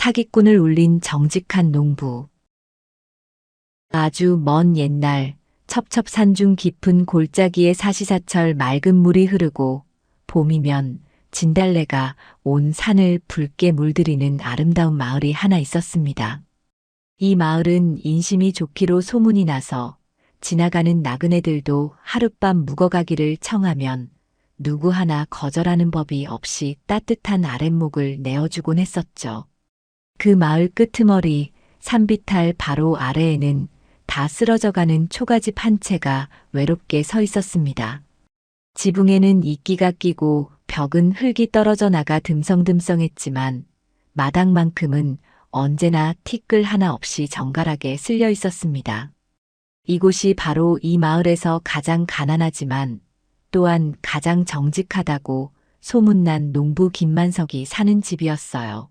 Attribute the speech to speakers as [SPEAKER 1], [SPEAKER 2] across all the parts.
[SPEAKER 1] 사기꾼을 울린 정직한 농부. 아주 먼 옛날 첩첩산중 깊은 골짜기에 사시사철 맑은 물이 흐르고 봄이면 진달래가 온 산을 붉게 물들이는 아름다운 마을이 하나 있었습니다. 이 마을은 인심이 좋기로 소문이 나서 지나가는 나그네들도 하룻밤 묵어가기를 청하면 누구 하나 거절하는 법이 없이 따뜻한 아랫목을 내어주곤 했었죠. 그 마을 끄트머리 산비탈 바로 아래에는 다 쓰러져가는 초가집 한 채가 외롭게 서 있었습니다. 지붕에는 이끼가 끼고 벽은 흙이 떨어져 나가 듬성듬성했지만 마당만큼은 언제나 티끌 하나 없이 정갈하게 쓸려 있었습니다. 이곳이 바로 이 마을에서 가장 가난하지만 또한 가장 정직하다고 소문난 농부 김만석이 사는 집이었어요.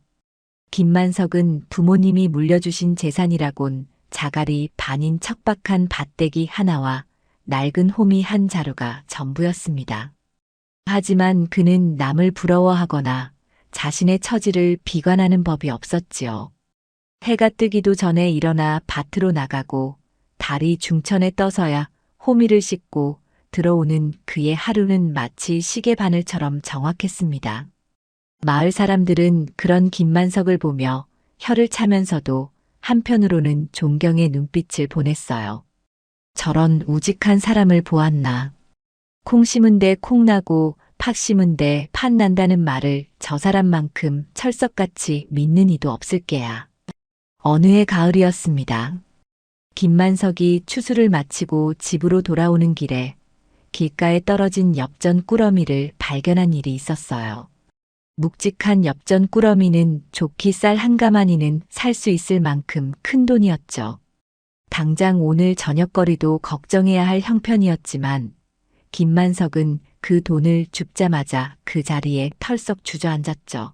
[SPEAKER 1] 김만석은 부모님이 물려주신 재산이라곤 자갈이 반인 척박한 밭대기 하나와 낡은 호미 한 자루가 전부였습니다. 하지만 그는 남을 부러워하거나 자신의 처지를 비관하는 법이 없었지요. 해가 뜨기도 전에 일어나 밭으로 나가고 달이 중천에 떠서야 호미를 씻고 들어오는 그의 하루는 마치 시계바늘처럼 정확했습니다. 마을 사람들은 그런 김만석을 보며 혀를 차면서도 한편으로는 존경의 눈빛을 보냈어요. 저런 우직한 사람을 보았나. 콩 심은 데 콩 나고 팥 심은 데 팥 난다는 말을 저 사람만큼 철석같이 믿는 이도 없을 게야. 어느 해 가을이었습니다. 김만석이 추수를 마치고 집으로 돌아오는 길에 길가에 떨어진 엽전 꾸러미를 발견한 일이 있었어요. 묵직한 엽전 꾸러미는 좋게 쌀 한 가마니는 살 수 있을 만큼 큰 돈이었죠. 당장 오늘 저녁거리도 걱정해야 할 형편이었지만 김만석은 그 돈을 줍자마자 그 자리에 털썩 주저앉았죠.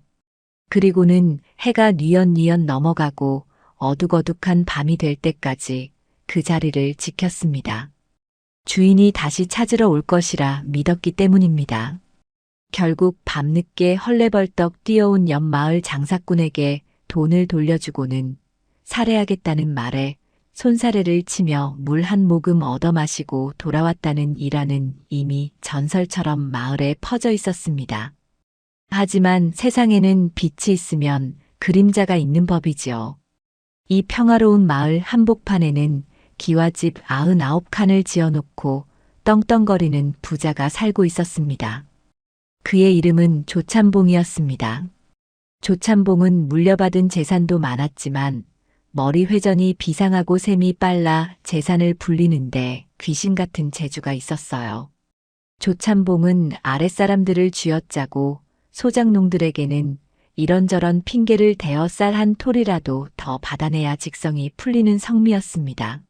[SPEAKER 1] 그리고는 해가 뉘엿뉘엿 넘어가고 어둑어둑한 밤이 될 때까지 그 자리를 지켰습니다. 주인이 다시 찾으러 올 것이라 믿었기 때문입니다. 결국 밤늦게 헐레벌떡 뛰어온 옆마을 장사꾼에게 돈을 돌려주고는 살해하겠다는 말에 손사래를 치며 물 한 모금 얻어 마시고 돌아왔다는 일화는 이미 전설처럼 마을에 퍼져 있었습니다. 하지만 세상에는 빛이 있으면 그림자가 있는 법이지요. 이 평화로운 마을 한복판에는 기와집 99칸을 지어놓고 떵떵거리는 부자가 살고 있었습니다. 그의 이름은 조참봉이었습니다. 조참봉은 물려받은 재산도 많았지만 머리 회전이 비상하고 셈이 빨라 재산을 불리는데 귀신 같은 재주가 있었어요. 조참봉은 아랫사람들을 쥐어짜고 소장농들에게는 이런저런 핑계를 대어 쌀 한 톨이라도 더 받아내야 직성이 풀리는 성미였습니다.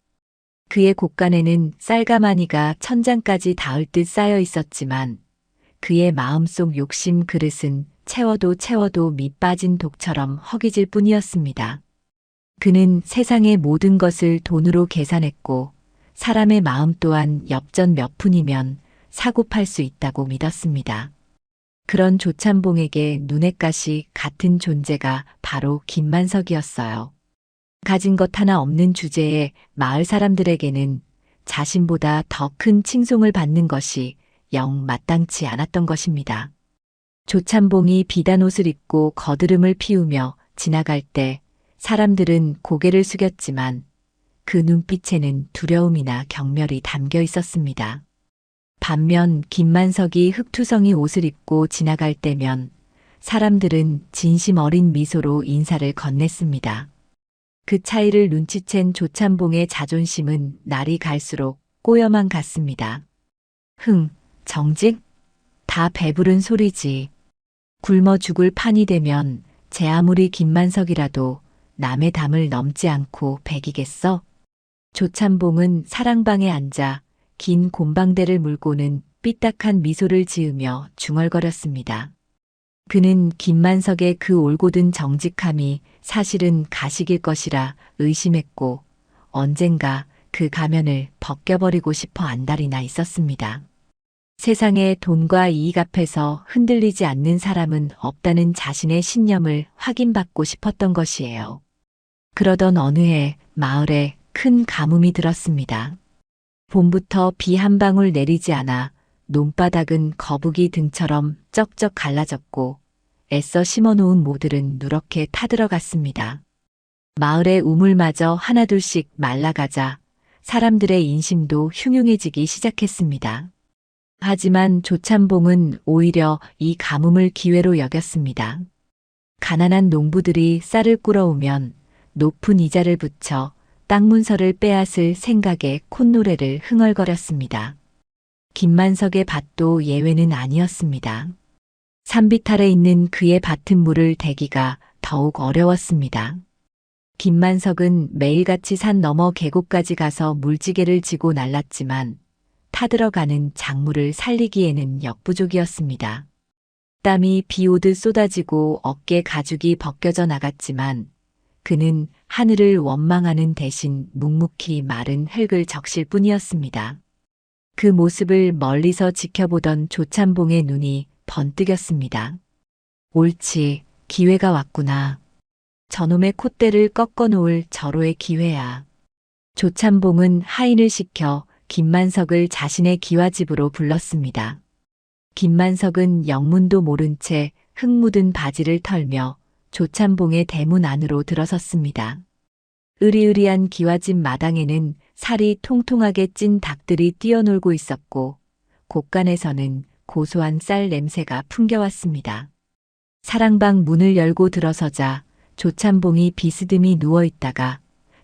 [SPEAKER 1] 그의 곳간에는 쌀가마니가 천장까지 닿을 듯 쌓여 있었지만 그의 마음속 욕심 그릇은 채워도 밑 빠진 독처럼 허기질 뿐이었습니다. 그는 세상의 모든 것을 돈으로 계산했고 사람의 마음 또한 엽전 몇 푼이면 사고 팔 수 있다고 믿었습니다. 그런 조참봉에게 눈엣 가시 같은 존재가 바로 김만석이었어요. 가진 것 하나 없는 주제에 마을 사람들에게는 자신보다 더 큰 칭송을 받는 것이 영 마땅치 않았던 것입니다. 조참봉이 비단 옷을 입고 거드름을 피우며 지나갈 때 사람들은 고개를 숙였지만 그 눈빛에는 두려움이나 경멸이 담겨 있었습니다. 반면 김만석이 흑투성이 옷을 입고 지나갈 때면 사람들은 진심 어린 미소로 인사를 건넸습니다. 그 차이를 눈치챈 조참봉의 자존심은 날이 갈수록 꼬여만 갔습니다. 정직? 다 배부른 소리지. 굶어 죽을 판이 되면 제 아무리 김만석이라도 남의 담을 넘지 않고 배기겠어? 조참봉은 사랑방에 앉아 긴 곰방대를 물고는 삐딱한 미소를 지으며 중얼거렸습니다. 그는 김만석의 그 올곧은 정직함이 사실은 가식일 것이라 의심했고 언젠가 그 가면을 벗겨버리고 싶어 안달이나 있었습니다. 세상에 돈과 이익 앞에서 흔들리지 않는 사람은 없다는 자신의 신념을 확인받고 싶었던 것이에요. 그러던 어느 해 마을에 큰 가뭄이 들었습니다. 봄부터 비 한 방울 내리지 않아 논바닥은 거북이 등처럼 쩍쩍 갈라졌고 애써 심어놓은 모들은 누렇게 타들어갔습니다. 마을의 우물마저 하나둘씩 말라가자 사람들의 인심도 흉흉해지기 시작했습니다. 하지만 조찬봉은 오히려 이 가뭄을 기회로 여겼습니다. 가난한 농부들이 쌀을 꿇어오면 높은 이자를 붙여 땅 문서를 빼앗을 생각에 콧노래를 흥얼거렸습니다. 김만석의 밭도 예외는 아니었습니다. 산비탈에 있는 그의 밭은 물을 대기가 더욱 어려웠습니다. 김만석은 매일같이 산 너머 계곡까지 가서 물지개를 지고 날랐지만 타들어가는 작물을 살리기에는 역부족이었습니다. 땀이 비 오듯 쏟아지고 어깨 가죽이 벗겨져 나갔지만 그는 하늘을 원망하는 대신 묵묵히 마른 흙을 적실 뿐이었습니다. 그 모습을 멀리서 지켜보던 조찬봉의 눈이 번뜩였습니다. 옳지, 기회가 왔구나. 저놈의 콧대를 꺾어놓을 절호의 기회야. 조찬봉은 하인을 시켜 김만석을 자신의 기와집으로 불렀습니다. 김만석은 영문도 모른 채 흙 묻은 바지를 털며 조찬봉의 대문 안으로 들어섰습니다. 으리으리한 기와집 마당에는 살이 통통하게 찐 닭들이 뛰어놀고 있었고 곳간에서는 고소한 쌀 냄새가 풍겨왔습니다. 사랑방 문을 열고 들어서자 조찬봉이 비스듬히 누워있다가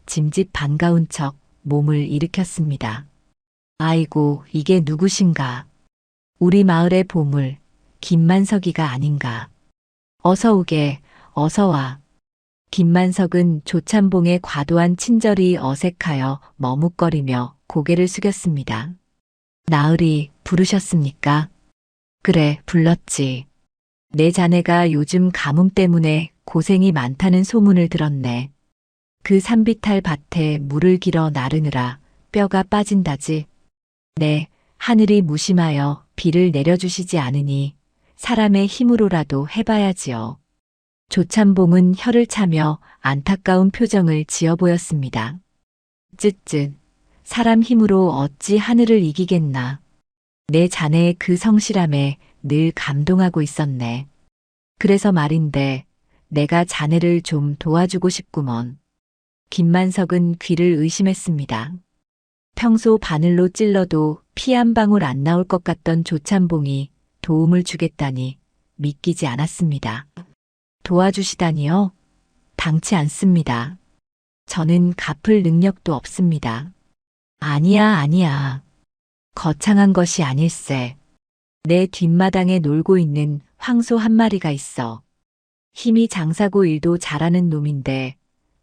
[SPEAKER 1] 짐짓 반가운 척 몸을 일으켰습니다. 아이고, 이게 누구신가? 우리 마을의 보물, 김만석이가 아닌가. 어서 오게, 어서 와. 김만석은 조찬봉의 과도한 친절이 어색하여 머뭇거리며 고개를 숙였습니다. 나으리, 부르셨습니까? 그래, 불렀지. 내 자네가 요즘 가뭄 때문에 고생이 많다는 소문을 들었네. 그 산비탈 밭에 물을 길어 나르느라 뼈가 빠진다지. 네, 하늘이 무심하여 비를 내려주시지 않으니 사람의 힘으로라도 해봐야지요. 조찬봉은 혀를 차며 안타까운 표정을 지어 보였습니다. 쯧쯧, 사람 힘으로 어찌 하늘을 이기겠나. 내 자네의 그 성실함에 늘 감동하고 있었네. 그래서 말인데 내가 자네를 좀 도와주고 싶구먼. 김만석은 귀를 의심했습니다. 평소 바늘로 찔러도 피 한 방울 안 나올 것 같던 조찬봉이 도움을 주겠다니 믿기지 않았습니다. 도와주시다니요? 당치 않습니다. 저는 갚을 능력도 없습니다. 아니야. 거창한 것이 아닐세. 내 뒷마당에 놀고 있는 황소 한 마리가 있어. 힘이 장사고 일도 잘하는 놈인데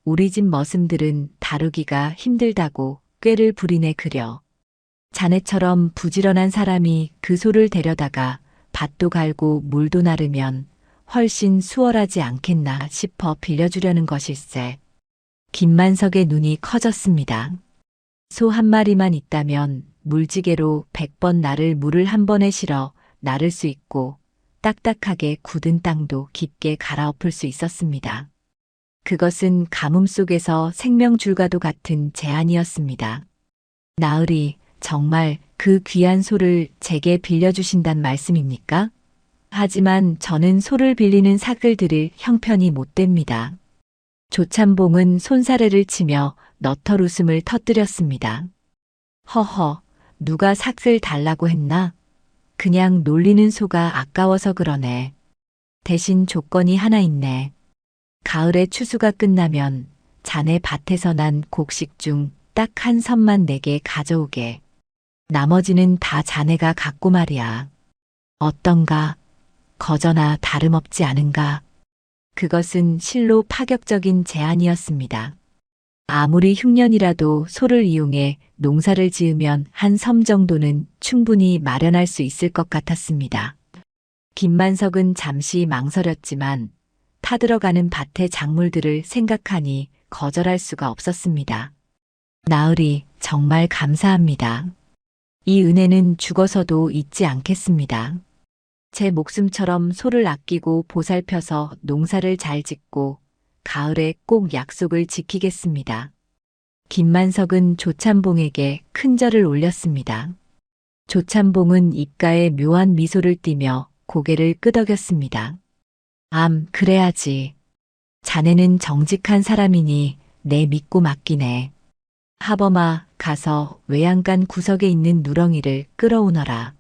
[SPEAKER 1] 우리 집 머슴들은 다루기가 힘들다고 꾀를 부리네 그려. 자네처럼 부지런한 사람이 그 소를 데려다가 밭도 갈고 물도 나르면 훨씬 수월하지 않겠나 싶어 빌려주려는 것일세. 김만석의 눈이 커졌습니다. 소 한 마리만 있다면 물지개로 100번 나를 물을 한 번에 실어 나를 수 있고 딱딱하게 굳은 땅도 깊게 갈아엎을 수 있었습니다. 그것은 가뭄 속에서 생명줄과도 같은 제안이었습니다. 나으리, 정말 그 귀한 소를 제게 빌려주신단 말씀입니까? 하지만 저는 소를 빌리는 삭을 들일 형편이 못 됩니다. 조찬봉은 손사래를 치며 너털 웃음을 터뜨렸습니다. 허허, 누가 삭을 달라고 했나? 그냥 놀리는 소가 아까워서 그러네. 대신 조건이 하나 있네. 가을에 추수가 끝나면 자네 밭에서 난 곡식 중 딱 한 섬만 내게 가져오게. 나머지는 다 자네가 갖고 말이야. 어떤가? 거저나 다름없지 않은가? 그것은 실로 파격적인 제안이었습니다. 아무리 흉년이라도 소를 이용해 농사를 지으면 한 섬 정도는 충분히 마련할 수 있을 것 같았습니다. 김만석은 잠시 망설였지만 타들어가는 밭의 작물들을 생각하니 거절할 수가 없었습니다. 나으리, 정말 감사합니다. 이 은혜는 죽어서도 잊지 않겠습니다. 제 목숨처럼 소를 아끼고 보살펴서 농사를 잘 짓고 가을에 꼭 약속을 지키겠습니다. 김만석은 조찬봉에게 큰 절을 올렸습니다. 조찬봉은 입가에 묘한 미소를 띠며 고개를 끄덕였습니다. 그래야지. 자네는 정직한 사람이니 내 믿고 맡기네. 하범아, 가서 외양간 구석에 있는 누렁이를 끌어오너라.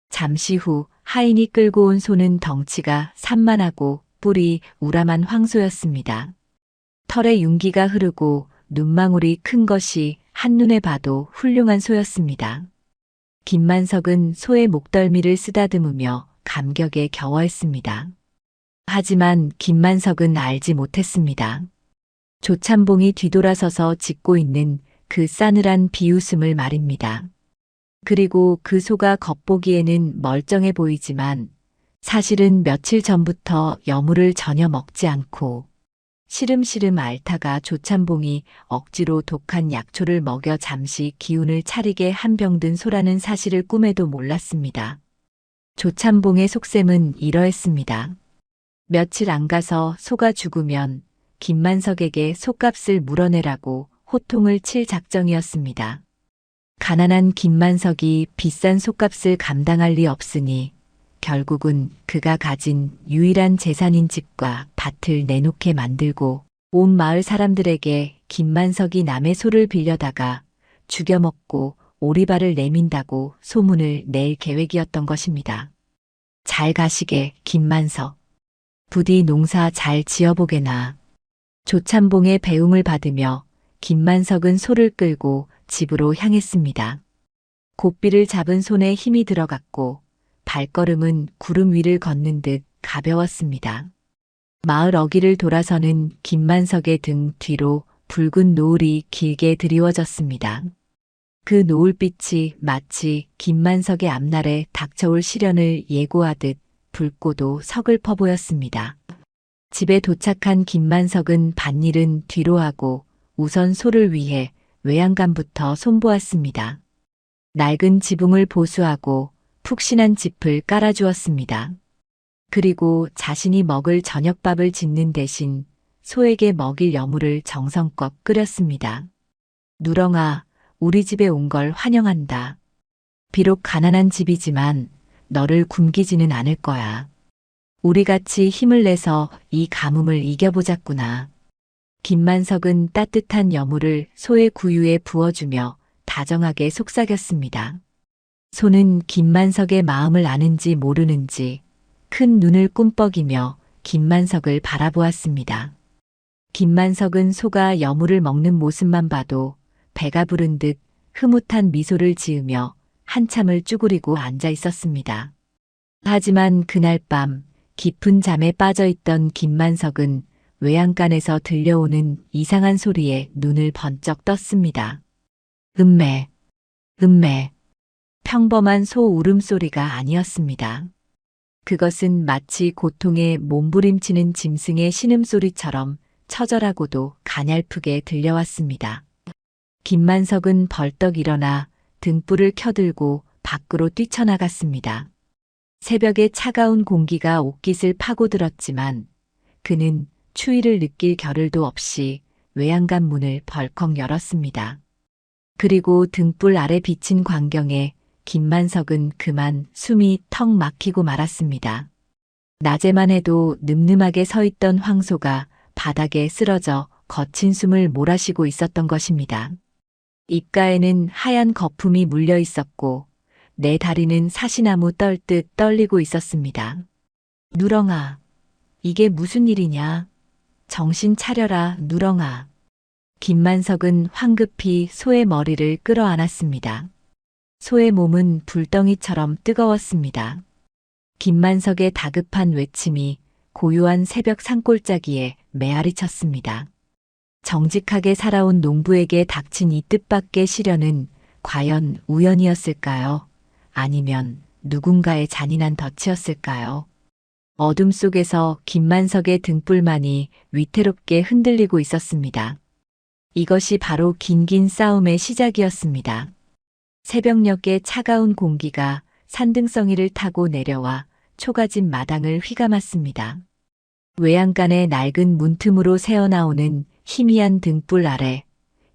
[SPEAKER 1] 잠시 후 하인이 끌고 온 소는 덩치가 산만하고 뿔이 우람한 황소였습니다. 털에 윤기가 흐르고 눈망울이 큰 것이 한눈에 봐도 훌륭한 소였습니다. 김만석은 소의 목덜미를 쓰다듬으며 감격에 겨워했습니다. 하지만 김만석은 알지 못했습니다. 조찬봉이 뒤돌아서서 짓고 있는 그 싸늘한 비웃음을 말입니다. 그리고 그 소가 겉보기에는 멀쩡해 보이지만 사실은 며칠 전부터 여물을 전혀 먹지 않고 시름시름 앓다가 조찬봉이 억지로 독한 약초를 먹여 잠시 기운을 차리게 한 병 든 소라는 사실을 꿈에도 몰랐습니다. 조찬봉의 속셈은 이러했습니다. 며칠 안 가서 소가 죽으면 김만석에게 소값을 물어내라고 호통을 칠 작정이었습니다. 가난한 김만석이 비싼 소값을 감당할 리 없으니 결국은 그가 가진 유일한 재산인 집과 밭을 내놓게 만들고 온 마을 사람들에게 김만석이 남의 소를 빌려다가 죽여먹고 오리발을 내민다고 소문을 낼 계획이었던 것입니다. 잘 가시게, 김만석. 부디 농사 잘 지어보게나. 조찬봉의 배웅을 받으며 김만석은 소를 끌고 집으로 향했습니다. 고삐를 잡은 손에 힘이 들어갔고 발걸음은 구름 위를 걷는 듯 가벼웠습니다. 마을 어귀를 돌아서는 김만석의 등 뒤로 붉은 노을이 길게 드리워졌습니다. 그 노을빛이 마치 김만석의 앞날에 닥쳐올 시련을 예고하듯 붉고도 서글퍼 보였습니다. 집에 도착한 김만석은 밭일은 뒤로 하고 우선 소를 위해 외양간부터 손보았습니다. 낡은 지붕을 보수하고 푹신한 짚을 깔아주었습니다. 그리고 자신이 먹을 저녁밥을 짓는 대신 소에게 먹일 여물을 정성껏 끓였습니다. 누렁아, 우리 집에 온 걸 환영한다. 비록 가난한 집이지만 너를 굶기지는 않을 거야. 우리 같이 힘을 내서 이 가뭄을 이겨보자꾸나. 김만석은 따뜻한 여물을 소의 구유에 부어주며 다정하게 속삭였습니다. 소는 김만석의 마음을 아는지 모르는지 큰 눈을 꿈뻑이며 김만석을 바라보았습니다. 김만석은 소가 여물을 먹는 모습만 봐도 배가 부른 듯 흐뭇한 미소를 지으며 한참을 쭈그리고 앉아 있었습니다. 하지만 그날 밤 깊은 잠에 빠져 있던 김만석은 외양간에서 들려오는 이상한 소리에 눈을 번쩍 떴습니다. 음매, 음매. 평범한 소 울음소리가 아니었습니다. 그것은 마치 고통에 몸부림치는 짐승의 신음소리처럼 처절하고도 가냘프게 들려왔습니다. 김만석은 벌떡 일어나 등불을 켜들고 밖으로 뛰쳐나갔습니다. 새벽의 차가운 공기가 옷깃을 파고들었지만 그는 추위를 느낄 겨를도 없이 외양간 문을 벌컥 열었습니다. 그리고 등불 아래 비친 광경에 김만석은 그만 숨이 턱 막히고 말았습니다. 낮에만 해도 늠름하게 서 있던 황소가 바닥에 쓰러져 거친 숨을 몰아쉬고 있었던 것입니다. 입가에는 하얀 거품이 물려 있었고 내 다리는 사시나무 떨듯 떨리고 있었습니다. 누렁아, 이게 무슨 일이냐? 정신 차려라, 누렁아. 김만석은 황급히 소의 머리를 끌어안았습니다. 소의 몸은 불덩이처럼 뜨거웠습니다. 김만석의 다급한 외침이 고요한 새벽 산골짜기에 메아리 쳤습니다. 정직하게 살아온 농부에게 닥친 이 뜻밖의 시련은 과연 우연이었을까요? 아니면 누군가의 잔인한 덫이었을까요? 어둠 속에서 김만석의 등불만이 위태롭게 흔들리고 있었습니다. 이것이 바로 긴긴 싸움의 시작이었습니다. 새벽녘의 차가운 공기가 산등성이를 타고 내려와 초가집 마당을 휘감았습니다. 외양간의 낡은 문틈으로 새어나오는 희미한 등불 아래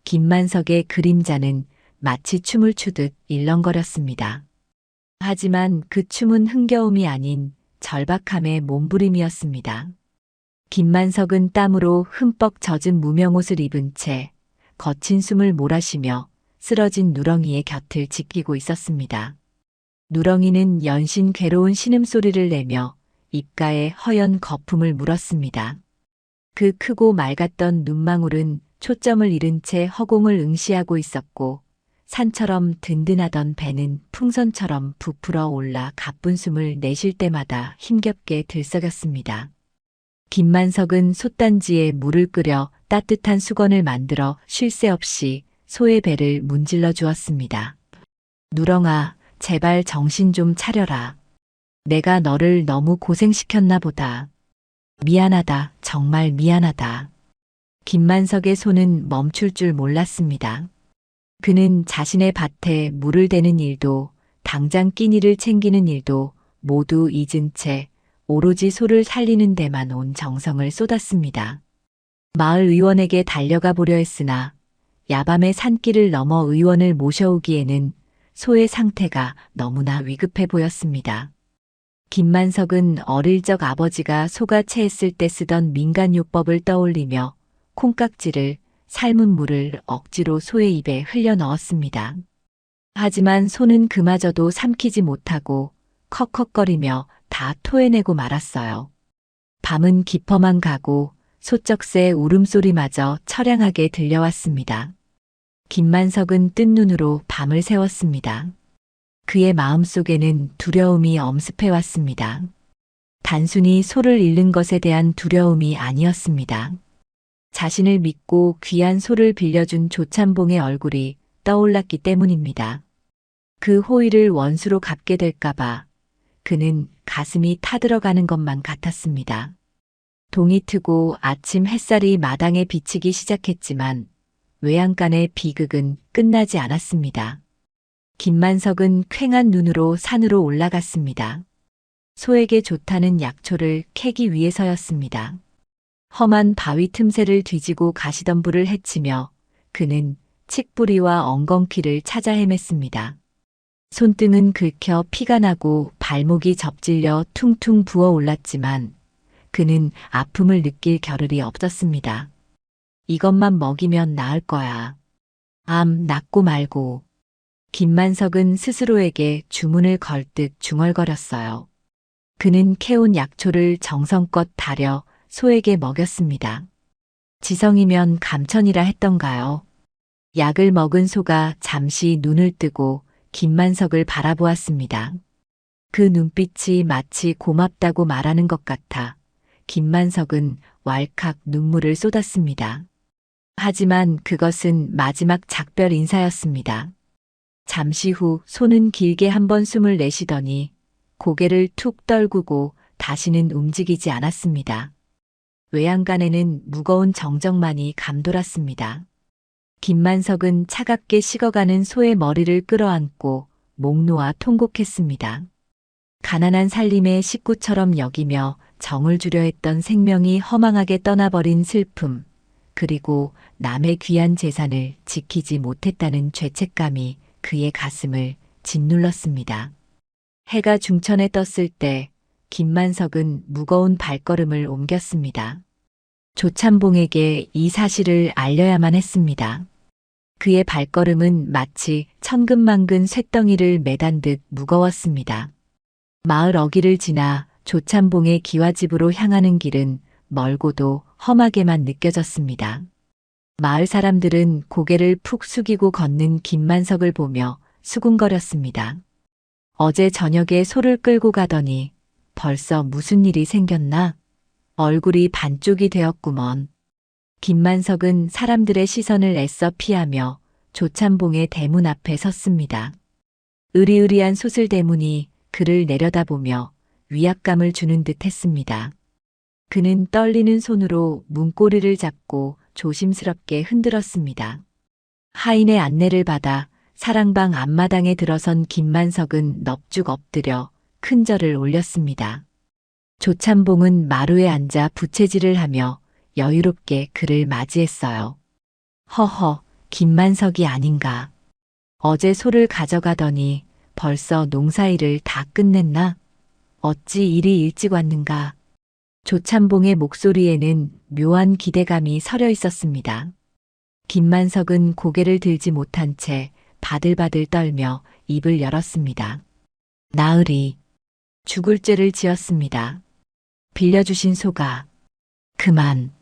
[SPEAKER 1] 김만석의 그림자는 마치 춤을 추듯 일렁거렸습니다. 하지만 그 춤은 흥겨움이 아닌 절박함의 몸부림이었습니다. 김만석은 땀으로 흠뻑 젖은 무명옷을 입은 채 거친 숨을 몰아쉬며 쓰러진 누렁이의 곁을 지키고 있었습니다. 누렁이는 연신 괴로운 신음소리를 내며 입가에 허연 거품을 물었습니다. 그 크고 맑았던 눈망울은 초점을 잃은 채 허공을 응시하고 있었고 산처럼 든든하던 배는 풍선처럼 부풀어 올라 가쁜 숨을 내쉴 때마다 힘겹게 들썩였습니다. 김만석은 솥단지에 물을 끓여 따뜻한 수건을 만들어 쉴 새 없이 소의 배를 문질러 주었습니다. 누렁아, 제발 정신 좀 차려라. 내가 너를 너무 고생시켰나 보다. 미안하다, 정말 미안하다. 김만석의 손은 멈출 줄 몰랐습니다. 그는 자신의 밭에 물을 대는 일도 당장 끼니를 챙기는 일도 모두 잊은 채 오로지 소를 살리는 데만 온 정성을 쏟았습니다. 마을 의원에게 달려가 보려 했으나 야밤의 산길을 넘어 의원을 모셔오기에는 소의 상태가 너무나 위급해 보였습니다. 김만석은 어릴 적 아버지가 소가 체했을 때 쓰던 민간요법을 떠올리며 콩깍지를 삶은 물을 억지로 소의 입에 흘려 넣었습니다. 하지만 소는 그마저도 삼키지 못하고 컥컥거리며 다 토해내고 말았어요. 밤은 깊어만 가고 소쩍새 울음소리마저 처량하게 들려왔습니다. 김만석은 뜬 눈으로 밤을 새웠습니다. 그의 마음속에는 두려움이 엄습해왔습니다. 단순히 소를 잃는 것에 대한 두려움이 아니었습니다. 자신을 믿고 귀한 소를 빌려준 조찬봉의 얼굴이 떠올랐기 때문입니다. 그 호의를 원수로 갚게 될까봐 그는 가슴이 타들어가는 것만 같았습니다. 동이 트고 아침 햇살이 마당에 비치기 시작했지만 외양간의 비극은 끝나지 않았습니다. 김만석은 퀭한 눈으로 산으로 올라갔습니다. 소에게 좋다는 약초를 캐기 위해서였습니다. 험한 바위 틈새를 뒤지고 가시덤불을 헤치며 그는 칡뿌리와 엉겅퀴를 찾아 헤맸습니다. 손등은 긁혀 피가 나고 발목이 접질려 퉁퉁 부어 올랐지만 그는 아픔을 느낄 겨를이 없었습니다. 이것만 먹이면 나을 거야. 암 낫고 말고. 김만석은 스스로에게 주문을 걸듯 중얼거렸어요. 그는 캐온 약초를 정성껏 다려 소에게 먹였습니다. 지성이면 감천이라 했던가요? 약을 먹은 소가 잠시 눈을 뜨고 김만석을 바라보았습니다. 그 눈빛이 마치 고맙다고 말하는 것 같아 김만석은 왈칵 눈물을 쏟았습니다. 하지만 그것은 마지막 작별 인사였습니다. 잠시 후 소는 길게 한번 숨을 내쉬더니 고개를 툭 떨구고 다시는 움직이지 않았습니다. 외양간에는 무거운 정적만이 감돌았습니다. 김만석은 차갑게 식어가는 소의 머리를 끌어안고 목 놓아 통곡했습니다. 가난한 살림의 식구처럼 여기며 정을 주려 했던 생명이 허망하게 떠나버린 슬픔, 그리고 남의 귀한 재산을 지키지 못했다는 죄책감이 그의 가슴을 짓눌렀습니다. 해가 중천에 떴을 때 김만석은 무거운 발걸음을 옮겼습니다. 조찬봉에게 이 사실을 알려야만 했습니다. 그의 발걸음은 마치 천근만근 쇳덩이를 매단 듯 무거웠습니다. 마을 어귀를 지나 조찬봉의 기와집으로 향하는 길은 멀고도 험하게만 느껴졌습니다. 마을 사람들은 고개를 푹 숙이고 걷는 김만석을 보며 수군거렸습니다. 어제 저녁에 소를 끌고 가더니 벌써 무슨 일이 생겼나? 얼굴이 반쪽이 되었구먼. 김만석은 사람들의 시선을 애써 피하며 조찬봉의 대문 앞에 섰습니다. 으리으리한 소슬 대문이 그를 내려다보며 위압감을 주는 듯 했습니다. 그는 떨리는 손으로 문고리를 잡고 조심스럽게 흔들었습니다. 하인의 안내를 받아 사랑방 앞마당에 들어선 김만석은 넙죽 엎드려 큰 절을 올렸습니다. 조찬봉은 마루에 앉아 부채질을 하며 여유롭게 그를 맞이했어요. 허허, 김만석이 아닌가. 어제 소를 가져가더니 벌써 농사일을 다 끝냈나? 어찌 이리 일찍 왔는가? 조찬봉의 목소리에는 묘한 기대감이 서려 있었습니다. 김만석은 고개를 들지 못한 채 바들바들 떨며 입을 열었습니다. 나으리. 죽을 죄를 지었습니다. 빌려주신 소가. 그만.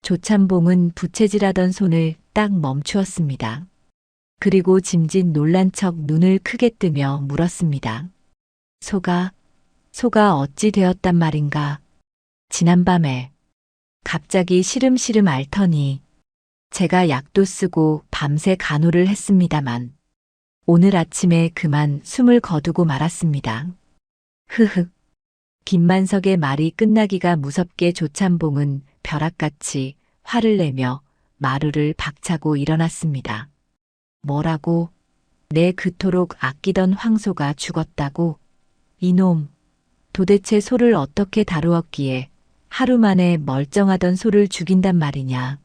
[SPEAKER 1] 조찬봉은 부채질하던 손을 딱 멈추었습니다. 그리고 짐짓 놀란 척 눈을 크게 뜨며 물었습니다. 소가 어찌 되었단 말인가? 지난밤에 갑자기 시름시름 앓더니 제가 약도 쓰고 밤새 간호를 했습니다만 오늘 아침에 그만 숨을 거두고 말았습니다. 흐흑. 김만석의 말이 끝나기가 무섭게 조찬봉은 벼락같이 화를 내며 마루를 박차고 일어났습니다. 뭐라고? 내 그토록 아끼던 황소가 죽었다고? 이놈, 도대체 소를 어떻게 다루었기에 하루 만에 멀쩡하던 소를 죽인단 말이냐.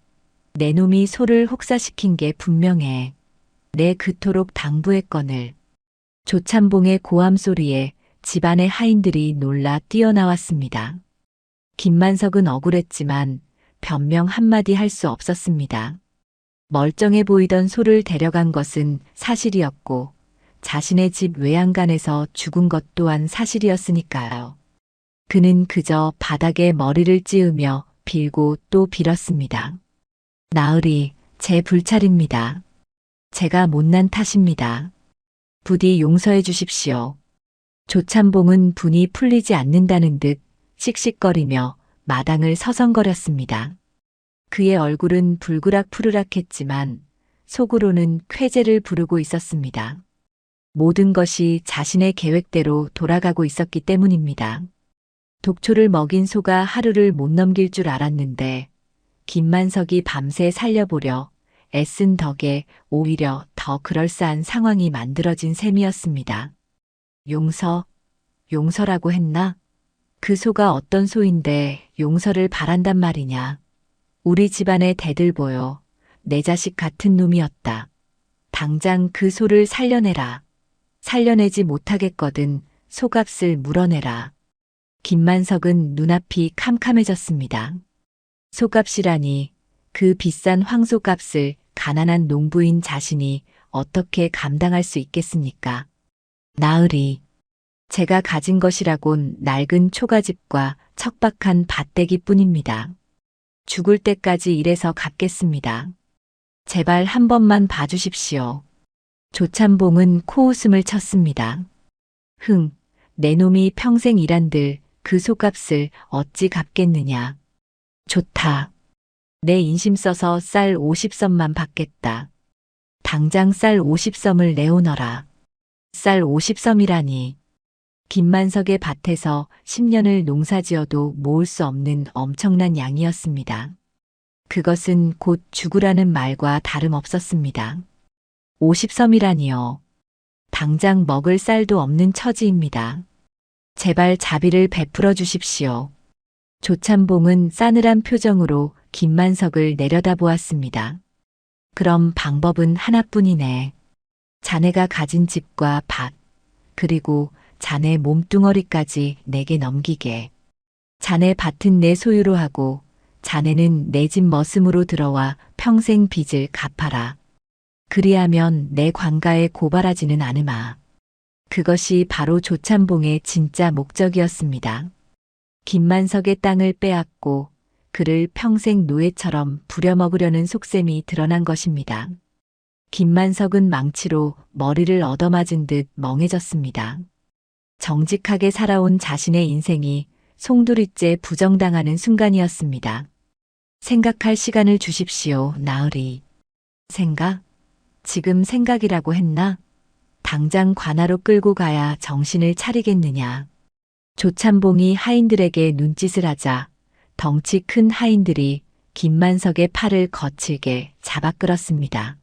[SPEAKER 1] 내 놈이 소를 혹사시킨 게 분명해. 내 그토록 당부했거늘. 조찬봉의 고함 소리에 집안의 하인들이 놀라 뛰어나왔습니다. 김만석은 억울했지만 변명 한마디 할 수 없었습니다. 멀쩡해 보이던 소를 데려간 것은 사실이었고 자신의 집 외양간에서 죽은 것 또한 사실이었으니까요. 그는 그저 바닥에 머리를 찌으며 빌고 또 빌었습니다. 나으리, 제 불찰입니다. 제가 못난 탓입니다. 부디 용서해 주십시오. 조찬봉은 분이 풀리지 않는다는 듯 씩씩거리며 마당을 서성거렸습니다. 그의 얼굴은 불그락푸르락했지만 속으로는 쾌재를 부르고 있었습니다. 모든 것이 자신의 계획대로 돌아가고 있었기 때문입니다. 독초를 먹인 소가 하루를 못 넘길 줄 알았는데 김만석이 밤새 살려보려 애쓴 덕에 오히려 더 그럴싸한 상황이 만들어진 셈이었습니다. 용서라고 했나? 그 소가 어떤 소인데 용서를 바란단 말이냐. 우리 집안의 대들보여 내 자식 같은 놈이었다. 당장 그 소를 살려내라. 살려내지 못하겠거든 소값을 물어내라. 김만석은 눈앞이 캄캄해졌습니다. 소값이라니 그 비싼 황소값을 가난한 농부인 자신이 어떻게 감당할 수 있겠습니까? 나으리, 제가 가진 것이라곤 낡은 초가집과 척박한 밭대기뿐입니다. 죽을 때까지 일해서 갚겠습니다. 제발 한 번만 봐주십시오. 조찬봉은 코웃음을 쳤습니다. 내 놈이 평생 일한들 그 소값을 어찌 갚겠느냐. 좋다. 내 인심 써서 쌀 50섬만 받겠다. 당장 쌀 50섬을 내오너라. 쌀 50섬이라니. 김만석의 밭에서 10년을 농사지어도 모을 수 없는 엄청난 양이었습니다. 그것은 곧 죽으라는 말과 다름없었습니다. 50섬이라니요. 당장 먹을 쌀도 없는 처지입니다. 제발 자비를 베풀어 주십시오. 조찬봉은 싸늘한 표정으로 김만석을 내려다보았습니다. 그럼 방법은 하나뿐이네. 자네가 가진 집과 밭, 그리고 자네 몸뚱어리까지 내게 넘기게. 자네 밭은 내 소유로 하고 자네는 내 집 머슴으로 들어와 평생 빚을 갚아라. 그리하면 내 관가에 고발하지는 않으마. 그것이 바로 조찬봉의 진짜 목적이었습니다. 김만석의 땅을 빼앗고 그를 평생 노예처럼 부려먹으려는 속셈이 드러난 것입니다. 김만석은 망치로 머리를 얻어맞은 듯 멍해졌습니다. 정직하게 살아온 자신의 인생이 송두리째 부정당하는 순간이었습니다. 생각할 시간을 주십시오, 나으리. 생각? 지금 생각이라고 했나? 당장 관하로 끌고 가야 정신을 차리겠느냐. 조찬봉이 하인들에게 눈짓을 하자 덩치 큰 하인들이 김만석의 팔을 거칠게 잡아 끌었습니다.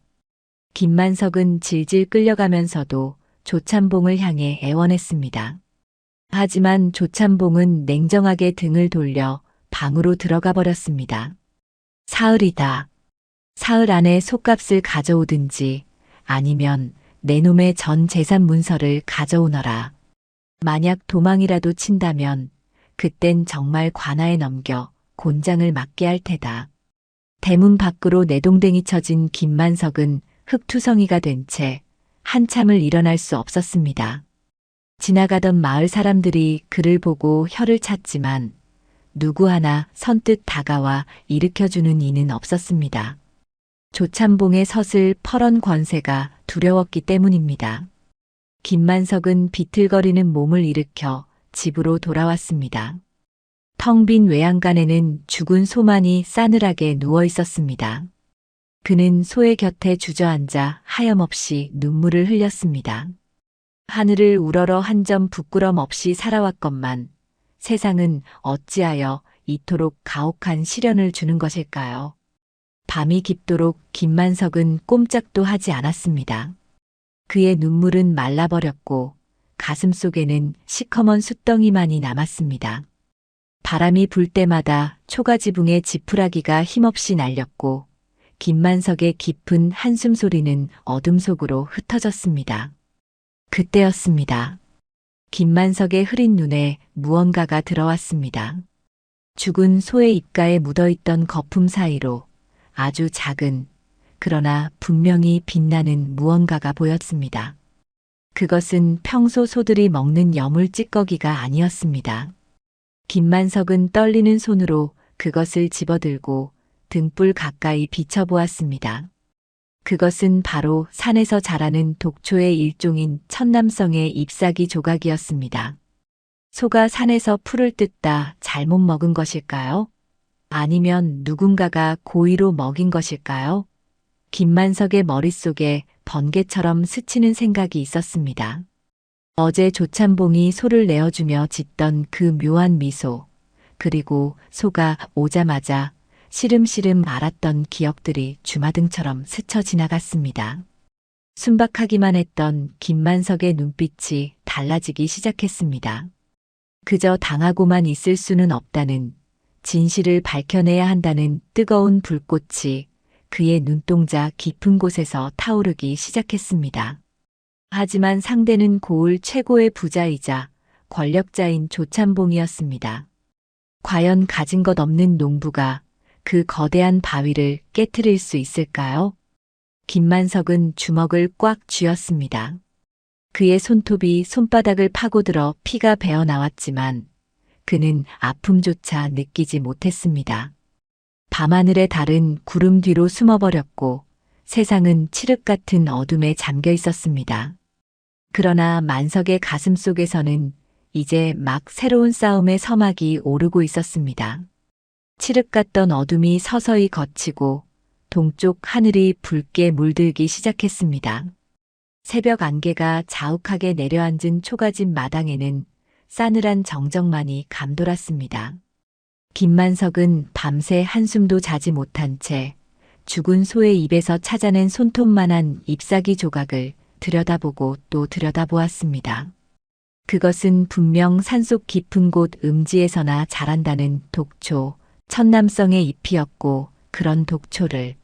[SPEAKER 1] 김만석은 질질 끌려가면서도 조참봉을 향해 애원했습니다. 하지만 조참봉은 냉정하게 등을 돌려 방으로 들어가 버렸습니다. 사흘이다. 사흘 안에 솥값을 가져오든지 아니면 내 놈의 전 재산 문서를 가져오너라. 만약 도망이라도 친다면 그땐 정말 관아에 넘겨 곤장을 맞게 할 테다. 대문 밖으로 내동댕이 쳐진 김만석은 흙투성이가 된 채 한참을 일어날 수 없었습니다. 지나가던 마을 사람들이 그를 보고 혀를 찼지만 누구 하나 선뜻 다가와 일으켜주는 이는 없었습니다. 조참봉의 서슬 퍼런 권세가 두려웠기 때문입니다. 김만석은 비틀거리는 몸을 일으켜 집으로 돌아왔습니다. 텅 빈 외양간에는 죽은 소만이 싸늘하게 누워 있었습니다. 그는 소의 곁에 주저앉아 하염없이 눈물을 흘렸습니다. 하늘을 우러러 한 점 부끄럼 없이 살아왔건만 세상은 어찌하여 이토록 가혹한 시련을 주는 것일까요? 밤이 깊도록 김만석은 꼼짝도 하지 않았습니다. 그의 눈물은 말라버렸고 가슴 속에는 시커먼 숫덩이만이 남았습니다. 바람이 불 때마다 초가지붕의 지푸라기가 힘없이 날렸고 김만석의 깊은 한숨 소리는 어둠 속으로 흩어졌습니다. 그때였습니다. 김만석의 흐린 눈에 무언가가 들어왔습니다. 죽은 소의 입가에 묻어있던 거품 사이로 아주 작은 그러나 분명히 빛나는 무언가가 보였습니다. 그것은 평소 소들이 먹는 여물 찌꺼기가 아니었습니다. 김만석은 떨리는 손으로 그것을 집어들고 등불 가까이 비춰보았습니다. 그것은 바로 산에서 자라는 독초의 일종인 천남성의 잎사귀 조각이었습니다. 소가 산에서 풀을 뜯다 잘못 먹은 것일까요? 아니면 누군가가 고의로 먹인 것일까요? 김만석의 머릿속에 번개처럼 스치는 생각이 있었습니다. 어제 조참봉이 소를 내어주며 짓던 그 묘한 미소, 그리고 소가 오자마자 시름시름 앓았던 기억들이 주마등처럼 스쳐 지나갔습니다. 순박하기만 했던 김만석의 눈빛이 달라지기 시작했습니다. 그저 당하고만 있을 수는 없다는, 진실을 밝혀내야 한다는 뜨거운 불꽃이 그의 눈동자 깊은 곳에서 타오르기 시작했습니다. 하지만 상대는 고을 최고의 부자이자 권력자인 조참봉이었습니다. 과연 가진 것 없는 농부가 그 거대한 바위를 깨트릴 수 있을까요? 김만석은 주먹을 꽉 쥐었습니다. 그의 손톱이 손바닥을 파고들어 피가 배어 나왔지만 그는 아픔조차 느끼지 못했습니다. 밤하늘의 달은 구름 뒤로 숨어버렸고 세상은 칠흑 같은 어둠에 잠겨 있었습니다. 그러나 만석의 가슴 속에서는 이제 막 새로운 싸움의 서막이 오르고 있었습니다. 칠흑 같던 어둠이 서서히 걷히고 동쪽 하늘이 붉게 물들기 시작했습니다. 새벽 안개가 자욱하게 내려앉은 초가집 마당에는 싸늘한 정적만이 감돌았습니다. 김만석은 밤새 한숨도 자지 못한 채 죽은 소의 입에서 찾아낸 손톱만한 잎사귀 조각을 들여다보고 또 들여다보았습니다. 그것은 분명 산속 깊은 곳 음지에서나 자란다는 독초, 천남성의 잎이었고 그런 독초를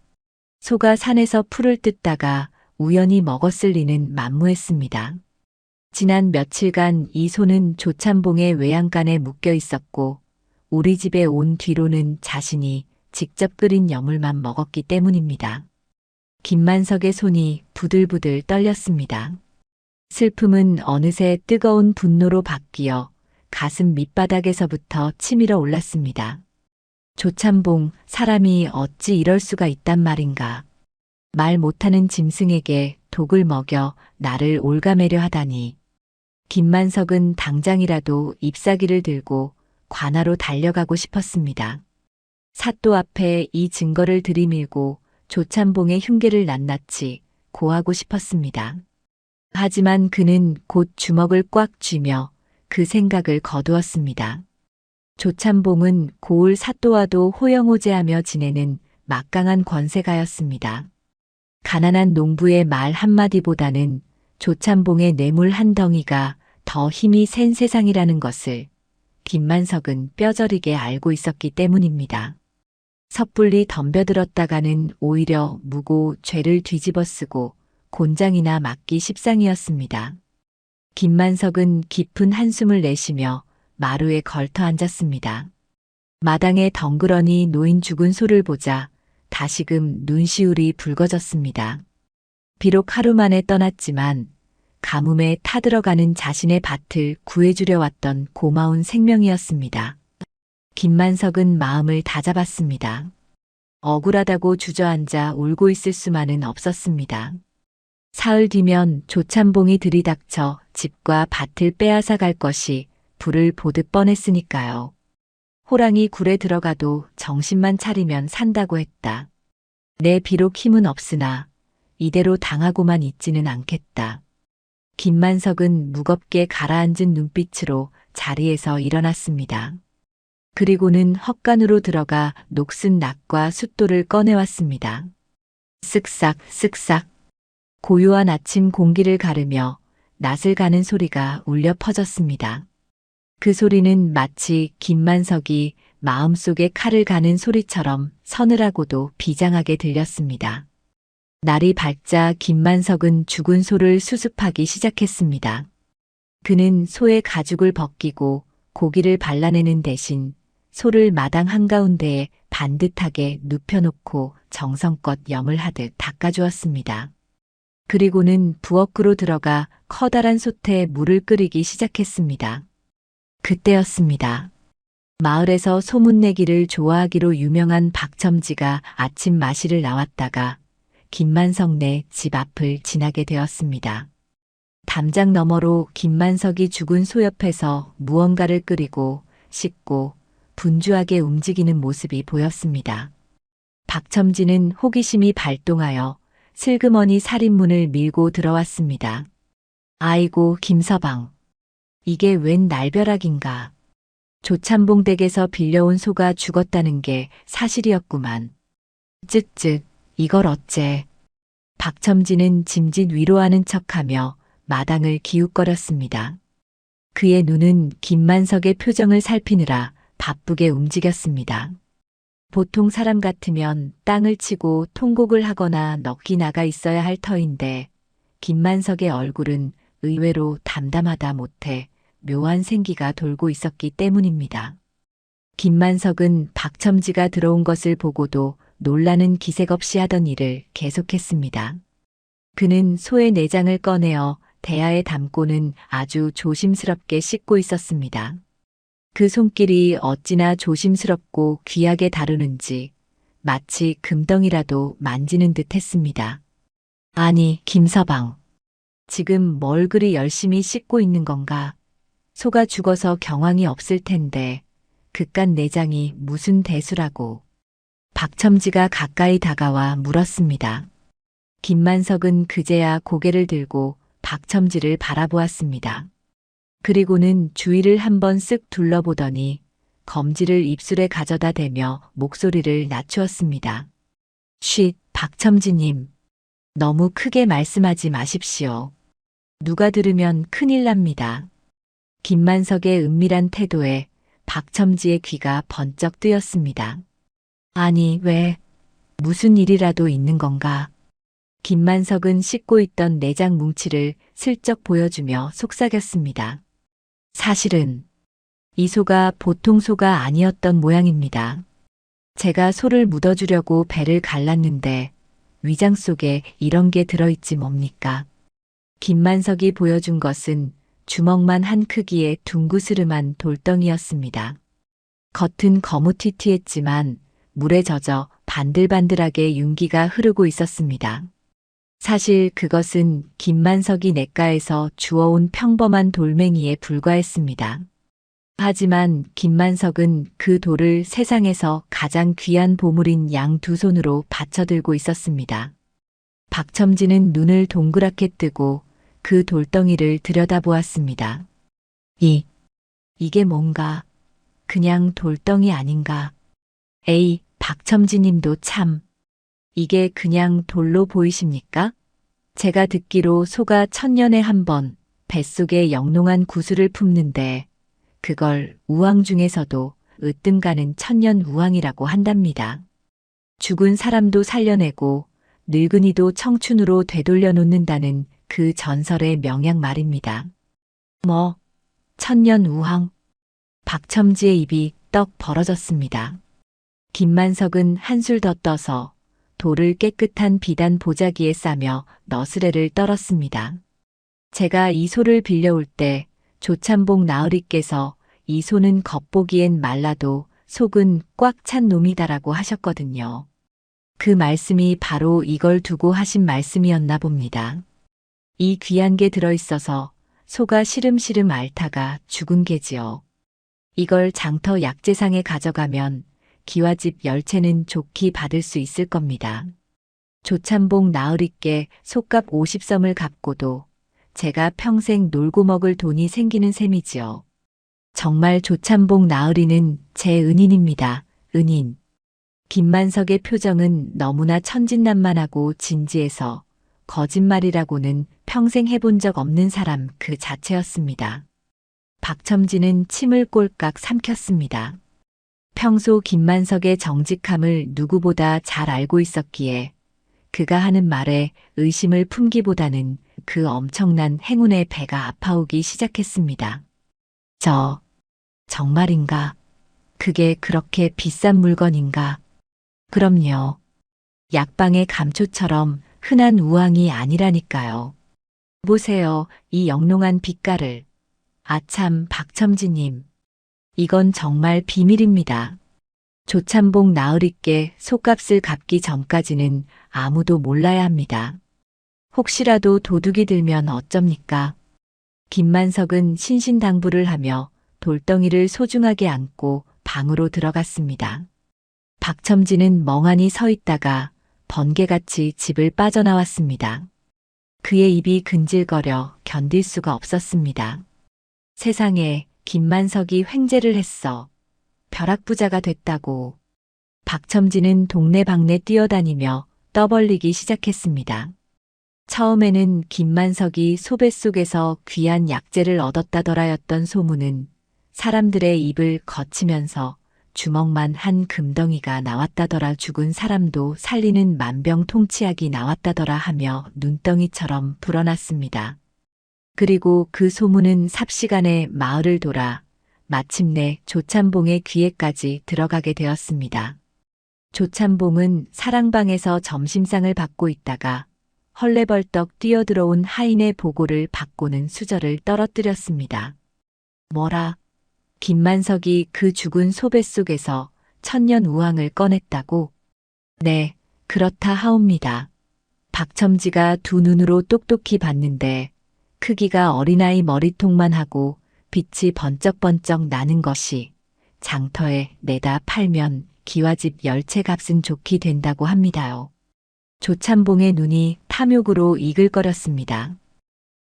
[SPEAKER 1] 소가 산에서 풀을 뜯다가 우연히 먹었을 리는 만무했습니다. 지난 며칠간 이 소는 조참봉의 외양간에 묶여 있었고 우리 집에 온 뒤로는 자신이 직접 끓인 여물만 먹었기 때문입니다. 김만석의 손이 부들부들 떨렸습니다. 슬픔은 어느새 뜨거운 분노로 바뀌어 가슴 밑바닥에서부터 치밀어 올랐습니다. 조참봉, 사람이 어찌 이럴 수가 있단 말인가. 말 못하는 짐승에게 독을 먹여 나를 올가매려 하다니. 김만석은 당장이라도 잎사귀를 들고 관아로 달려가고 싶었습니다. 사또 앞에 이 증거를 들이밀고 조참봉의 흉계를 낱낱이 고하고 싶었습니다. 하지만 그는 곧 주먹을 꽉 쥐며 그 생각을 거두었습니다. 조참봉은 고을 사또와도 호영호재하며 지내는 막강한 권세가였습니다. 가난한 농부의 말 한마디보다는 조참봉의 뇌물 한 덩이가 더 힘이 센 세상이라는 것을 김만석은 뼈저리게 알고 있었기 때문입니다. 섣불리 덤벼들었다가는 오히려 무고 죄를 뒤집어쓰고 곤장이나 맞기 십상이었습니다. 김만석은 깊은 한숨을 내쉬며 마루에 걸터 앉았습니다. 마당에 덩그러니 놓인 죽은 소를 보자 다시금 눈시울이 붉어졌습니다. 비록 하루 만에 떠났지만 가뭄에 타들어가는 자신의 밭을 구해주려 왔던 고마운 생명이었습니다. 김만석은 마음을 다잡았습니다. 억울하다고 주저앉아 울고 있을 수만은 없었습니다. 사흘 뒤면 조참봉이 들이닥쳐 집과 밭을 빼앗아 갈 것이 불을 보듯 뻔했으니까요. 호랑이 굴에 들어가도 정신만 차리면 산다고 했다. 내 비록 힘은 없으나 이대로 당하고만 있지는 않겠다. 김만석은 무겁게 가라앉은 눈빛으로 자리에서 일어났습니다. 그리고는 헛간으로 들어가 녹슨 낫과 숫돌을 꺼내왔습니다. 쓱싹 쓱싹 고요한 아침 공기를 가르며 낫을 가는 소리가 울려 퍼졌습니다. 그 소리는 마치 김만석이 마음속에 칼을 가는 소리처럼 서늘하고도 비장하게 들렸습니다. 날이 밝자 김만석은 죽은 소를 수습하기 시작했습니다. 그는 소의 가죽을 벗기고 고기를 발라내는 대신 소를 마당 한가운데에 반듯하게 눕혀놓고 정성껏 염을 하듯 닦아주었습니다. 그리고는 부엌으로 들어가 커다란 솥에 물을 끓이기 시작했습니다. 그때였습니다. 마을에서 소문내기를 좋아하기로 유명한 박첨지가 아침 마시를 나왔다가 김만석네 집 앞을 지나게 되었습니다. 담장 너머로 김만석이 죽은 소 옆에서 무언가를 끓이고 씻고 분주하게 움직이는 모습이 보였습니다. 박첨지는 호기심이 발동하여 슬그머니 살인문을 밀고 들어왔습니다. 아이고 김서방. 이게 웬 날벼락인가. 조참봉 댁에서 빌려온 소가 죽었다는 게 사실이었구만. 쯧쯧 이걸 어째. 박첨지는 짐짓 위로하는 척하며 마당을 기웃거렸습니다. 그의 눈은 김만석의 표정을 살피느라 바쁘게 움직였습니다. 보통 사람 같으면 땅을 치고 통곡을 하거나 넋이 나가 있어야 할 터인데 김만석의 얼굴은 의외로 담담하다 못해 묘한 생기가 돌고 있었기 때문입니다. 김만석은 박첨지가 들어온 것을 보고도 놀라는 기색 없이 하던 일을 계속했습니다. 그는 소의 내장을 꺼내어 대야에 담고는 아주 조심스럽게 씻고 있었습니다. 그 손길이 어찌나 조심스럽고 귀하게 다루는지 마치 금덩이라도 만지는 듯 했습니다. 아니, 김서방. 지금 뭘 그리 열심히 씻고 있는 건가? 소가 죽어서 경황이 없을 텐데 그깟 내장이 무슨 대수라고. 박첨지가 가까이 다가와 물었습니다. 김만석은 그제야 고개를 들고 박첨지를 바라보았습니다. 그리고는 주위를 한번 쓱 둘러보더니 검지를 입술에 가져다 대며 목소리를 낮추었습니다. 쉿, 박첨지님. 너무 크게 말씀하지 마십시오. 누가 들으면 큰일 납니다. 김만석의 은밀한 태도에 박첨지의 귀가 번쩍 뜨였습니다. 아니, 왜? 무슨 일이라도 있는 건가? 김만석은 씻고 있던 내장 뭉치를 슬쩍 보여주며 속삭였습니다. 사실은 이 소가 보통 소가 아니었던 모양입니다. 제가 소를 묻어주려고 배를 갈랐는데 위장 속에 이런 게 들어있지 뭡니까? 김만석이 보여준 것은 주먹만 한 크기의 둥그스름한 돌덩이였습니다. 겉은 거무튀튀했지만 물에 젖어 반들반들하게 윤기가 흐르고 있었습니다. 사실 그것은 김만석이 냇가에서 주워온 평범한 돌멩이에 불과했습니다. 하지만 김만석은 그 돌을 세상에서 가장 귀한 보물인 양 두 손으로 받쳐들고 있었습니다. 박첨지는 눈을 동그랗게 뜨고 그 돌덩이를 들여다보았습니다. 이게 뭔가 그냥 돌덩이 아닌가. 에이, 박첨지님도 참. 이게 그냥 돌로 보이십니까? 제가 듣기로 소가 천년에 한 번 뱃속에 영롱한 구슬을 품는데 그걸 우왕 중에서도 으뜸 가는 천년 우왕이라고 한답니다. 죽은 사람도 살려내고 늙은이도 청춘으로 되돌려 놓는다는 그 전설의 명약 말입니다. 뭐, 천년 우왕. 박첨지의 입이 떡 벌어졌습니다. 김만석은 한술 더 떠서 돌을 깨끗한 비단 보자기에 싸며 너스레를 떨었습니다. 제가 이 소를 빌려올 때 조참복 나으리께서 이 소는 겉보기엔 말라도 속은 꽉 찬 놈이다라고 하셨거든요. 그 말씀이 바로 이걸 두고 하신 말씀이었나 봅니다. 이 귀한 게 들어있어서 소가 시름시름 앓다가 죽은 게지요. 이걸 장터 약재상에 가져가면 기와집 열채는 좋게 받을 수 있을 겁니다. 조참복 나으리께 속값 50섬을 갚고도 제가 평생 놀고 먹을 돈이 생기는 셈이지요. 정말 조참복 나으리는 제 은인입니다. 은인. 김만석의 표정은 너무나 천진난만하고 진지해서 거짓말이라고는 평생 해본 적 없는 사람 그 자체였습니다. 박첨지는 침을 꼴깍 삼켰습니다. 평소 김만석의 정직함을 누구보다 잘 알고 있었기에 그가 하는 말에 의심을 품기보다는 그 엄청난 행운의 배가 아파오기 시작했습니다. 정말인가? 그게 그렇게 비싼 물건인가? 그럼요. 약방의 감초처럼 흔한 우왕이 아니라니까요. 보세요, 이 영롱한 빛깔을. 아참, 박첨지님. 이건 정말 비밀입니다. 조참복 나으리께 속값을 갚기 전까지는 아무도 몰라야 합니다. 혹시라도 도둑이 들면 어쩝니까? 김만석은 신신당부를 하며 돌덩이를 소중하게 안고 방으로 들어갔습니다. 박첨지는 멍하니 서 있다가 번개같이 집을 빠져나왔습니다. 그의 입이 근질거려 견딜 수가 없었습니다. 세상에, 김만석이 횡재를 했어. 벼락부자가 됐다고. 박첨지는 동네방네 뛰어다니며 떠벌리기 시작했습니다. 처음에는 김만석이 소뱃속에서 귀한 약재를 얻었다더라였던 소문은 사람들의 입을 거치면서 주먹만 한 금덩이가 나왔다더라, 죽은 사람도 살리는 만병통치약이 나왔다더라 하며 눈덩이처럼 불어났습니다. 그리고 그 소문은 삽시간에 마을을 돌아 마침내 조참봉의 귀에까지 들어가게 되었습니다. 조참봉은 사랑방에서 점심상을 받고 있다가 헐레벌떡 뛰어들어온 하인의 보고를 받고는 수저를 떨어뜨렸습니다. 뭐라? 김만석이 그 죽은 소뱃속에서 천년 우왕을 꺼냈다고? 네, 그렇다 하옵니다. 박첨지가 두 눈으로 똑똑히 봤는데 크기가 어린아이 머리통만 하고 빛이 번쩍번쩍 나는 것이 장터에 내다 팔면 기와집 열채 값은 좋게 된다고 합니다요. 조참봉의 눈이 탐욕으로 이글거렸습니다.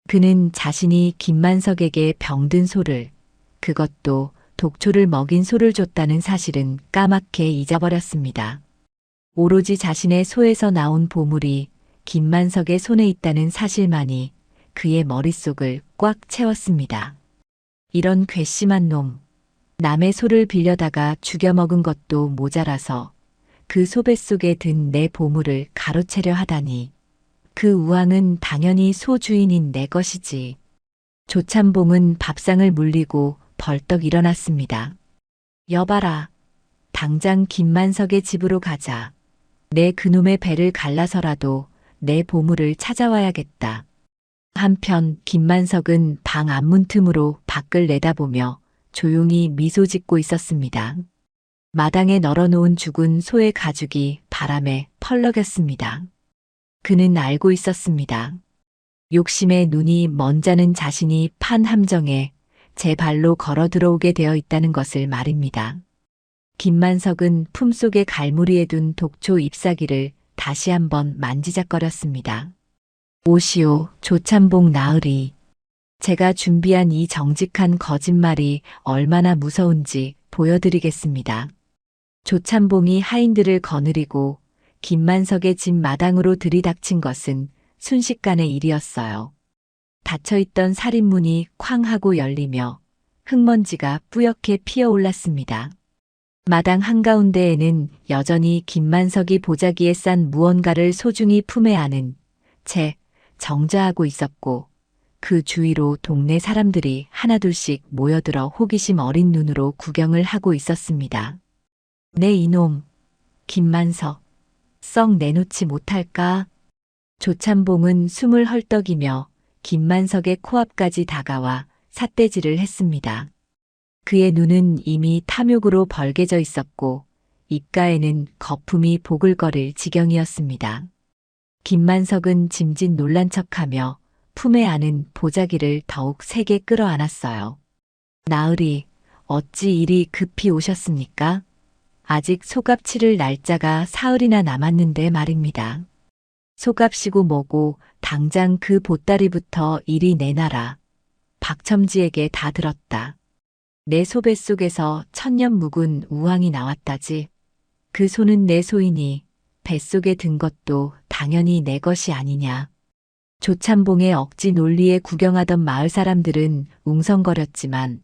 [SPEAKER 1] 그는 자신이 김만석에게 병든 소를, 그것도 독초를 먹인 소를 줬다는 사실은 까맣게 잊어버렸습니다. 오로지 자신의 소에서 나온 보물이 김만석의 손에 있다는 사실만이 그의 머릿속을 꽉 채웠습니다. 이런 괘씸한 놈, 남의 소를 빌려다가 죽여 먹은 것도 모자라서 그 소뱃속에 든 내 보물을 가로채려 하다니. 그 우왕은 당연히 소 주인인 내 것이지. 조참봉은 밥상을 물리고 벌떡 일어났습니다. 여봐라. 당장 김만석의 집으로 가자. 내 그놈의 배를 갈라서라도 내 보물을 찾아와야겠다. 한편 김만석은 방 앞문 틈으로 밖을 내다보며 조용히 미소 짓고 있었습니다. 마당에 널어놓은 죽은 소의 가죽이 바람에 펄럭였습니다. 그는 알고 있었습니다. 욕심에 눈이 먼 자는 자신이 판 함정에 제 발로 걸어 들어오게 되어 있다는 것을 말입니다. 김만석은 품속에 갈무리에 둔 독초 잎사귀를 다시 한번 만지작거렸습니다. 오시오, 조참복 나으리. 제가 준비한 이 정직한 거짓말이 얼마나 무서운지 보여드리겠습니다. 조참봉이 하인들을 거느리고 김만석의 집 마당으로 들이닥친 것은 순식간의 일이었어요. 닫혀있던 살인문이 쾅 하고 열리며 흙먼지가 뿌옇게 피어올랐습니다. 마당 한가운데에는 여전히 김만석이 보자기에 싼 무언가를 소중히 품에 안은 채 정자하고 있었고, 그 주위로 동네 사람들이 하나둘씩 모여들어 호기심 어린 눈으로 구경을 하고 있었습니다. 네 이놈, 김만석, 썩 내놓지 못할까? 조찬봉은 숨을 헐떡이며 김만석의 코앞까지 다가와 삿대질을 했습니다. 그의 눈은 이미 탐욕으로 벌개져 있었고 입가에는 거품이 보글거릴 지경이었습니다. 김만석은 짐짓 놀란 척하며 품에 안은 보자기를 더욱 세게 끌어안았어요. 나으리, 어찌 이리 급히 오셨습니까? 아직 소값 치를 날짜가 사흘이나 남았는데 말입니다. 소값이고 뭐고 당장 그 보따리부터 이리 내놔라. 박첨지에게 다 들었다. 내 소뱃속에서 천년 묵은 우황이 나왔다지. 그 소는 내 소이니 뱃속에 든 것도 당연히 내 것이 아니냐. 조찬봉의 억지 논리에 구경하던 마을 사람들은 웅성거렸지만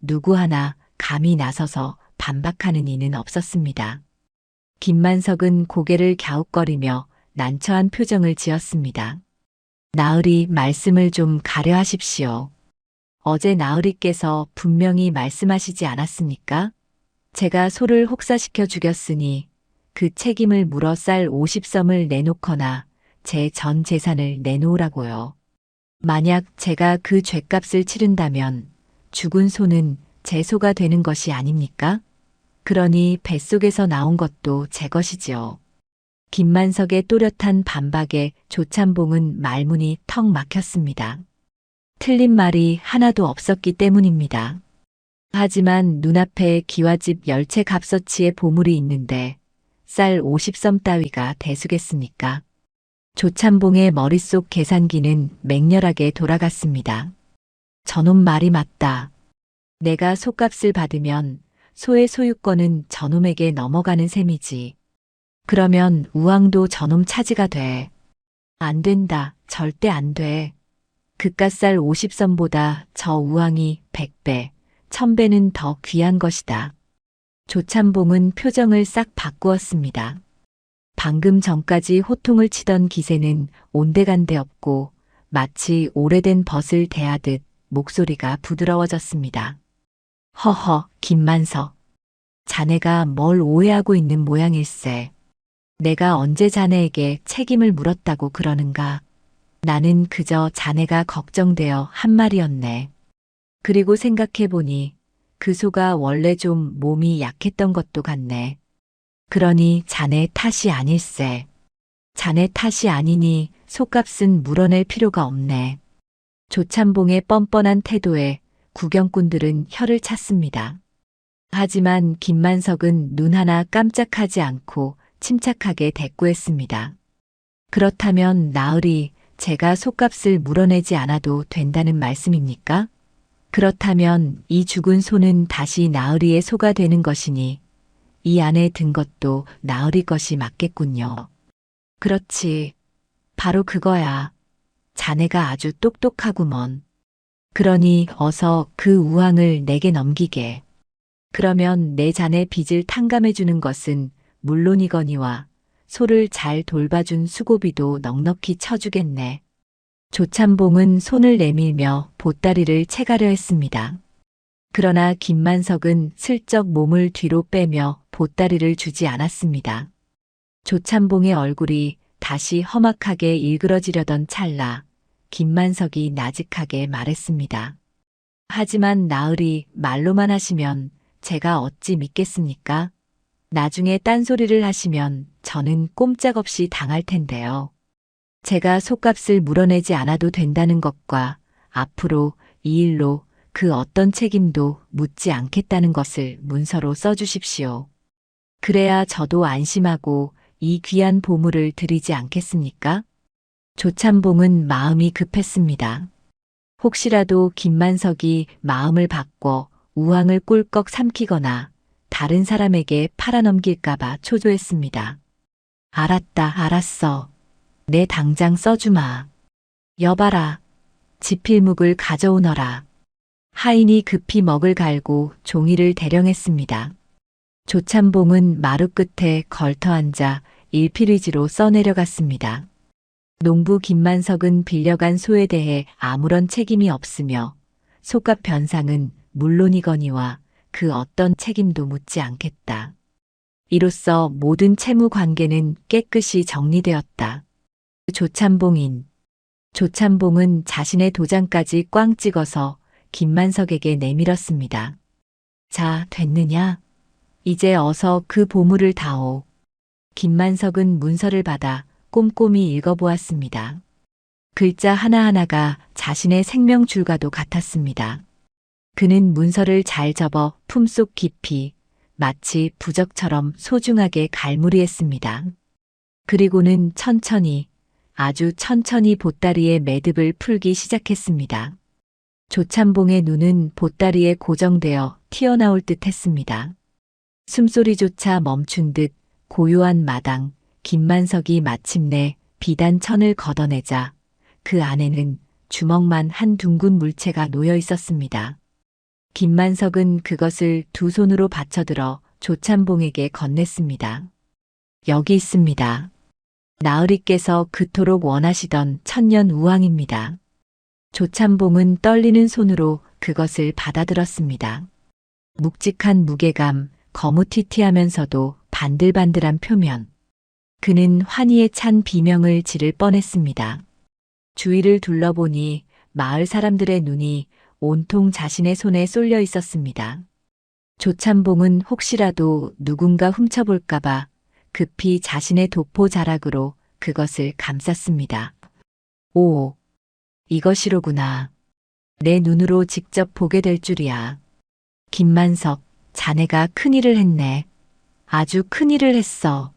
[SPEAKER 1] 누구 하나 감히 나서서 반박하는 이는 없었습니다. 김만석은 고개를 갸웃거리며 난처한 표정을 지었습니다. 나으리 말씀을 좀 가려 하십시오. 어제 나으리께서 분명히 말씀하시지 않았습니까? 제가 소를 혹사시켜 죽였으니 그 책임을 물어 쌀 50섬을 내놓거나 제 전 재산을 내놓으라고요. 만약 제가 그 죗값을 치른다면 죽은 소는 제 소가 되는 것이 아닙니까? 그러니 뱃속에서 나온 것도 제 것이지요. 김만석의 또렷한 반박에 조찬봉은 말문이 턱 막혔습니다. 틀린 말이 하나도 없었기 때문입니다. 하지만 눈앞에 기와집 10채 값어치의 보물이 있는데 쌀 50섬 따위가 대수겠습니까? 조찬봉의 머릿속 계산기는 맹렬하게 돌아갔습니다. 저놈 말이 맞다. 내가 소값을 받으면 소의 소유권은 저놈에게 넘어가는 셈이지. 그러면 우왕도 저놈 차지가 돼. 안 된다. 절대 안 돼. 그깟 쌀 50섬보다 저 우왕이 100배, 1000배는 더 귀한 것이다. 조찬봉은 표정을 싹 바꾸었습니다. 방금 전까지 호통을 치던 기세는 온데간데 없고 마치 오래된 벗을 대하듯 목소리가 부드러워졌습니다. 허허, 김만석. 자네가 뭘 오해하고 있는 모양일세. 내가 언제 자네에게 책임을 물었다고 그러는가? 나는 그저 자네가 걱정되어 한 말이었네. 그리고 생각해보니 그 소가 원래 좀 몸이 약했던 것도 같네. 그러니 자네 탓이 아닐세. 자네 탓이 아니니 소값은 물어낼 필요가 없네. 조찬봉의 뻔뻔한 태도에 구경꾼들은 혀를 찼습니다. 하지만 김만석은 눈 하나 깜짝하지 않고 침착하게 대꾸했습니다. 그렇다면 나으리, 제가 소값을 물어내지 않아도 된다는 말씀입니까? 그렇다면 이 죽은 소는 다시 나으리의 소가 되는 것이니 이 안에 든 것도 나으리 것이 맞겠군요. 그렇지. 바로 그거야. 자네가 아주 똑똑하구먼. 그러니 어서 그 우왕을 내게 넘기게. 그러면 내 자네 빚을 탕감해주는 것은 물론이거니와 소를 잘 돌봐준 수고비도 넉넉히 쳐주겠네. 조찬봉은 손을 내밀며 보따리를 채가려 했습니다. 그러나 김만석은 슬쩍 몸을 뒤로 빼며 보따리를 주지 않았습니다. 조찬봉의 얼굴이 다시 험악하게 일그러지려던 찰나 김만석이 나직하게 말했습니다. 하지만 나으리, 말로만 하시면 제가 어찌 믿겠습니까? 나중에 딴소리를 하시면 저는 꼼짝없이 당할 텐데요. 제가 소값을 물어내지 않아도 된다는 것과 앞으로 이 일로 그 어떤 책임도 묻지 않겠다는 것을 문서로 써주십시오. 그래야 저도 안심하고 이 귀한 보물을 드리지 않겠습니까? 조찬봉은 마음이 급했습니다. 혹시라도 김만석이 마음을 바꿔 우왕을 꿀꺽 삼키거나 다른 사람에게 팔아넘길까봐 초조했습니다. 알았다, 알았어. 내 당장 써주마. 여봐라. 지필묵을 가져오너라. 하인이 급히 먹을 갈고 종이를 대령했습니다. 조참봉은 마루 끝에 걸터 앉아 일필위지로 써내려갔습니다. 농부 김만석은 빌려간 소에 대해 아무런 책임이 없으며 소값 변상은 물론이거니와 그 어떤 책임도 묻지 않겠다. 이로써 모든 채무 관계는 깨끗이 정리되었다. 조참봉은 자신의 도장까지 꽝 찍어서 김만석에게 내밀었습니다. 자, 됐느냐? 이제 어서 그 보물을 다오. 김만석은 문서를 받아 꼼꼼히 읽어보았습니다. 글자 하나하나가 자신의 생명줄과도 같았습니다. 그는 문서를 잘 접어 품속 깊이 마치 부적처럼 소중하게 갈무리했습니다. 그리고는 천천히, 아주 천천히 보따리의 매듭을 풀기 시작했습니다. 조참봉의 눈은 보따리에 고정되어 튀어나올 듯 했습니다. 숨소리조차 멈춘 듯 고요한 마당, 김만석이 마침내 비단 천을 걷어내자 그 안에는 주먹만 한 둥근 물체가 놓여 있었습니다. 김만석은 그것을 두 손으로 받쳐들어 조참봉에게 건넸습니다. 여기 있습니다. 나으리께서 그토록 원하시던 천년우왕입니다. 조참봉은 떨리는 손으로 그것을 받아들었습니다. 묵직한 무게감, 거무튀튀하면서도 반들반들한 표면. 그는 환희에 찬 비명을 지를 뻔했습니다. 주위를 둘러보니 마을 사람들의 눈이 온통 자신의 손에 쏠려 있었습니다. 조참봉은 혹시라도 누군가 훔쳐볼까봐 급히 자신의 도포 자락으로 그것을 감쌌습니다. 오, 이것이로구나. 내 눈으로 직접 보게 될 줄이야. 김만석, 자네가 큰일을 했네. 아주 큰일을 했어.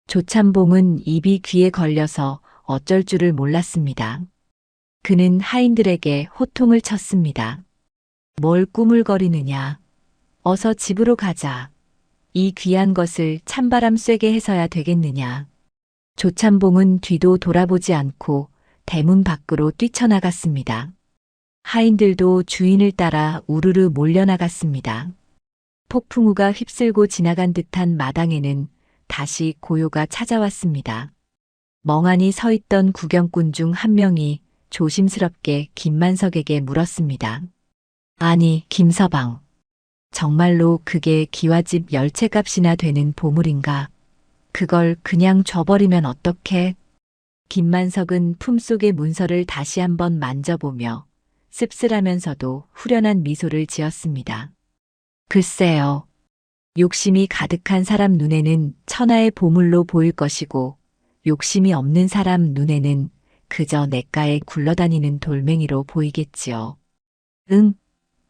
[SPEAKER 1] 조참봉은 입이 귀에 걸려서 어쩔 줄을 몰랐습니다. 그는 하인들에게 호통을 쳤습니다. 뭘 꾸물거리느냐. 어서 집으로 가자. 이 귀한 것을 찬바람 쐬게 해서야 되겠느냐. 조참봉은 뒤도 돌아보지 않고 대문 밖으로 뛰쳐나갔습니다. 하인들도 주인을 따라 우르르 몰려나갔습니다. 폭풍우가 휩쓸고 지나간 듯한 마당에는 다시 고요가 찾아왔습니다. 멍하니 서 있던 구경꾼 중 한 명이 조심스럽게 김만석에게 물었습니다. 아니, 김서방. 정말로 그게 기와집 10채값이나 되는 보물인가? 그걸 그냥 줘버리면 어떡해? 김만석은 품속의 문서를 다시 한번 만져보며 씁쓸하면서도 후련한 미소를 지었습니다. 글쎄요. 욕심이 가득한 사람 눈에는 천하의 보물로 보일 것이고 욕심이 없는 사람 눈에는 그저 냇가에 굴러다니는 돌멩이로 보이겠지요. 응?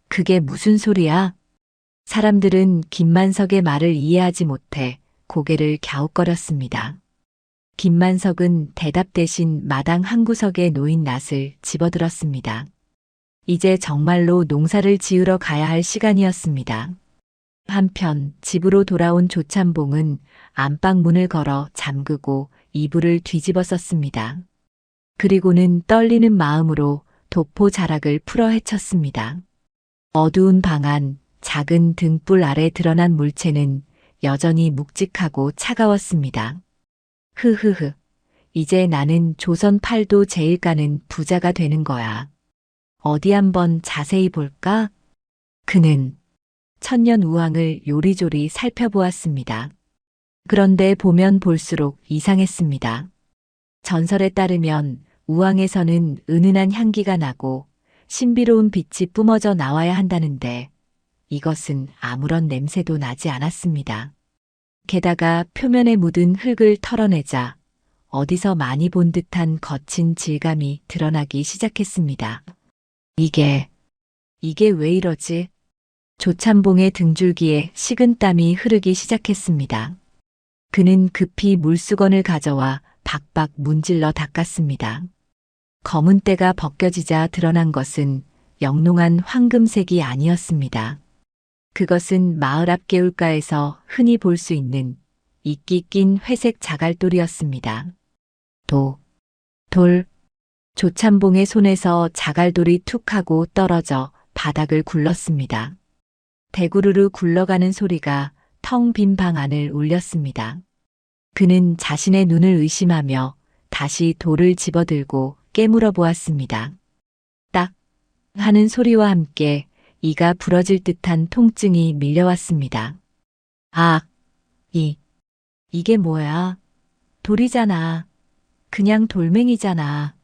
[SPEAKER 1] 그게 무슨 소리야? 사람들은 김만석의 말을 이해하지 못해 고개를 갸웃거렸습니다. 김만석은 대답 대신 마당 한 구석에 놓인 낫을 집어들었습니다. 이제 정말로 농사를 지으러 가야 할 시간이었습니다. 한편 집으로 돌아온 조참봉은 안방 문을 걸어 잠그고 이불을 뒤집어 썼습니다. 그리고는 떨리는 마음으로 도포 자락을 풀어 헤쳤습니다. 어두운 방 안 작은 등불 아래 드러난 물체는 여전히 묵직하고 차가웠습니다. 흐흐흐. 이제 나는 조선 팔도 제일 가는 부자가 되는 거야. 어디 한번 자세히 볼까? 그는 천년우왕을 요리조리 살펴보았습니다. 그런데 보면 볼수록 이상했습니다. 전설에 따르면 우왕에서는 은은한 향기가 나고 신비로운 빛이 뿜어져 나와야 한다는데 이것은 아무런 냄새도 나지 않았습니다. 게다가 표면에 묻은 흙을 털어내자 어디서 많이 본 듯한 거친 질감이 드러나기 시작했습니다. 이게 왜 이러지? 조참봉의 등줄기에 식은땀이 흐르기 시작했습니다. 그는 급히 물수건을 가져와 박박 문질러 닦았습니다. 검은 때가 벗겨지자 드러난 것은 영롱한 황금색이 아니었습니다. 그것은 마을 앞 개울가에서 흔히 볼 수 있는 이끼 낀 회색 자갈돌이었습니다. 돌. 조참봉의 손에서 자갈돌이 툭 하고 떨어져 바닥을 굴렀습니다. 대구르르 굴러가는 소리가 텅 빈 방 안을 울렸습니다. 그는 자신의 눈을 의심하며 다시 돌을 집어들고 깨물어 보았습니다. 딱 하는 소리와 함께 이가 부러질 듯한 통증이 밀려왔습니다. 아, 이게 뭐야? 돌이잖아. 그냥 돌멩이잖아.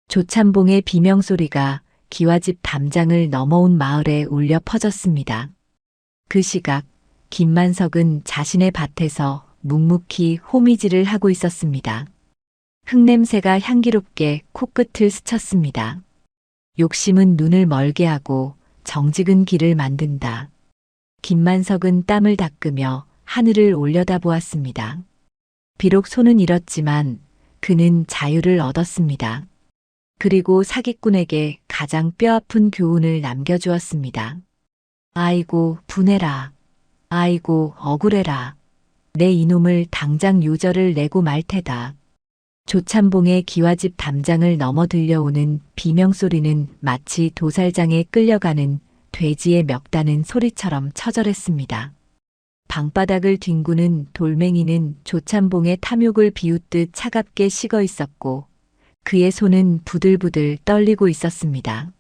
[SPEAKER 1] 조참봉의 비명소리가 기와집 담장을 넘어온 마을에 울려 퍼졌습니다. 그 시각 김만석은 자신의 밭에서 묵묵히 호미질을 하고 있었습니다. 흙냄새가 향기롭게 코끝을 스쳤습니다. 욕심은 눈을 멀게 하고 정직은 길을 만든다. 김만석은 땀을 닦으며 하늘을 올려다보았습니다. 비록 손은 잃었지만 그는 자유를 얻었습니다. 그리고 사기꾼에게 가장 뼈아픈 교훈을 남겨주었습니다. 아이고 분해라. 아이고 억울해라. 내 이놈을 당장 요절을 내고 말 테다. 조참봉의 기와집 담장을 넘어 들려오는 비명소리는 마치 도살장에 끌려가는 돼지의 멱다는 소리처럼 처절했습니다. 방바닥을 뒹구는 돌멩이는 조참봉의 탐욕을 비웃듯 차갑게 식어 있었고 그의 손은 부들부들 떨리고 있었습니다.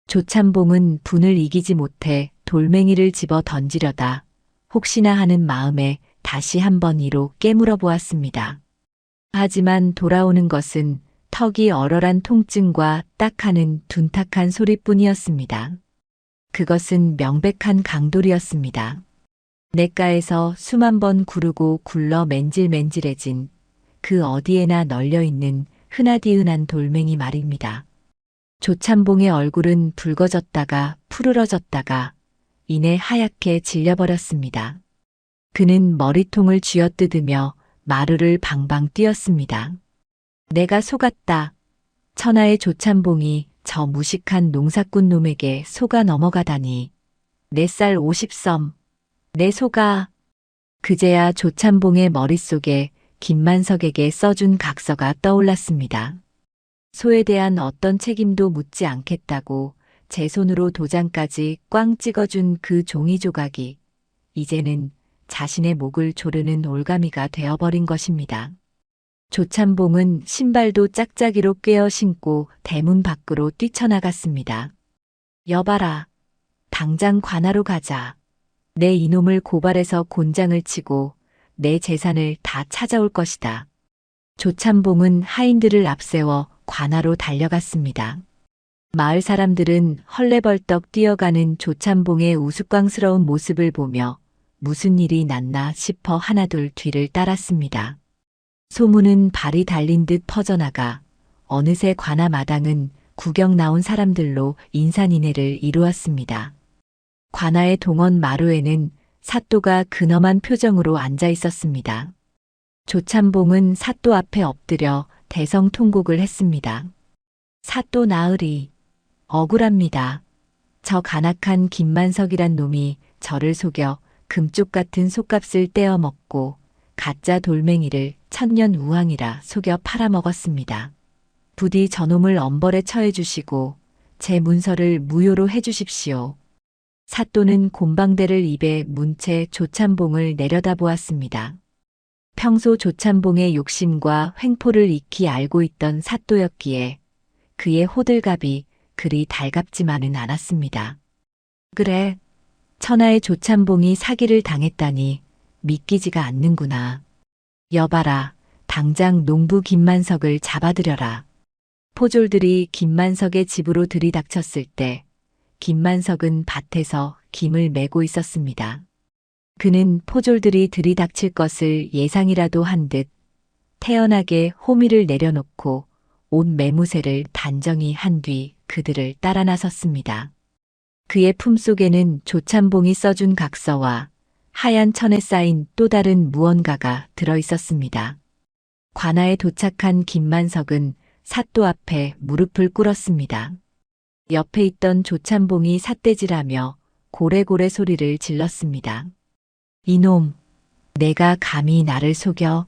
[SPEAKER 1] 조참봉은 분을 이기지 못해 돌멩이를 집어 던지려다 혹시나 하는 마음에 다시 한번 이로 깨물어 보았습니다. 하지만 돌아오는 것은 턱이 얼얼한 통증과 딱하는 둔탁한 소리뿐이었습니다. 그것은 명백한 강돌이었습니다. 냇가에서 수만 번 구르고 굴러 맨질맨질해진 그 어디에나 널려있는 흔하디흔한 돌멩이 말입니다. 조참봉의 얼굴은 붉어졌다가 푸르러졌다가 이내 하얗게 질려버렸습니다. 그는 머리통을 쥐어뜯으며 마루를 방방 뛰었습니다. 내가 속았다. 천하의 조참봉이 저 무식한 농사꾼 놈에게 속아 넘어가다니. 내 쌀 50섬. 내 속아. 그제야 조참봉의 머릿속에 김만석에게 써준 각서가 떠올랐습니다. 소에 대한 어떤 책임도 묻지 않겠다고 제 손으로 도장까지 꽝 찍어준 그 종이 조각이 이제는 자신의 목을 조르는 올가미가 되어버린 것입니다. 조참봉은 신발도 짝짝이로 꿰어 신고 대문 밖으로 뛰쳐나갔습니다. 여봐라. 당장 관하로 가자. 내 이놈을 고발해서 곤장을 치고 내 재산을 다 찾아올 것이다. 조참봉은 하인들을 앞세워 관하로 달려갔습니다. 마을 사람들은 헐레벌떡 뛰어가는 조참봉의 우스꽝스러운 모습을 보며 무슨 일이 났나 싶어 하나둘 뒤를 따랐습니다. 소문은 발이 달린 듯 퍼져나가 어느새 관아 마당은 구경 나온 사람들로 인산인해를 이루었습니다. 관아의 동원 마루에는 사또가 근엄한 표정으로 앉아 있었습니다. 조참봉은 사또 앞에 엎드려 대성통곡을 했습니다. 사또 나으리, 억울합니다. 저 간악한 김만석이란 놈이 저를 속여 금쪽 같은 솥값을 떼어먹고 가짜 돌멩이를 천년우왕이라 속여 팔아먹었습니다. 부디 저놈을 엄벌에 처해 주시고 제 문서를 무효로 해 주십시오. 사또는 곰방대를 입에 문 채 조참봉을 내려다보았습니다. 평소 조참봉의 욕심과 횡포를 익히 알고 있던 사또였기에 그의 호들갑이 그리 달갑지만은 않았습니다. 그래, 천하의 조참봉이 사기를 당했다니 믿기지가 않는구나. 여봐라, 당장 농부 김만석을 잡아들여라. 포졸들이 김만석의 집으로 들이닥쳤을 때 김만석은 밭에서 김을 메고 있었습니다. 그는 포졸들이 들이닥칠 것을 예상이라도 한 듯 태연하게 호미를 내려놓고 옷 매무새를 단정히 한 뒤 그들을 따라 나섰습니다. 그의 품속에는 조참봉이 써준 각서와 하얀 천에 쌓인 또 다른 무언가가 들어 있었습니다. 관아에 도착한 김만석은 사또 앞에 무릎을 꿇었습니다. 옆에 있던 조참봉이 삿대질하며 고래고래 소리를 질렀습니다. 이놈, 내가 감히 나를 속여?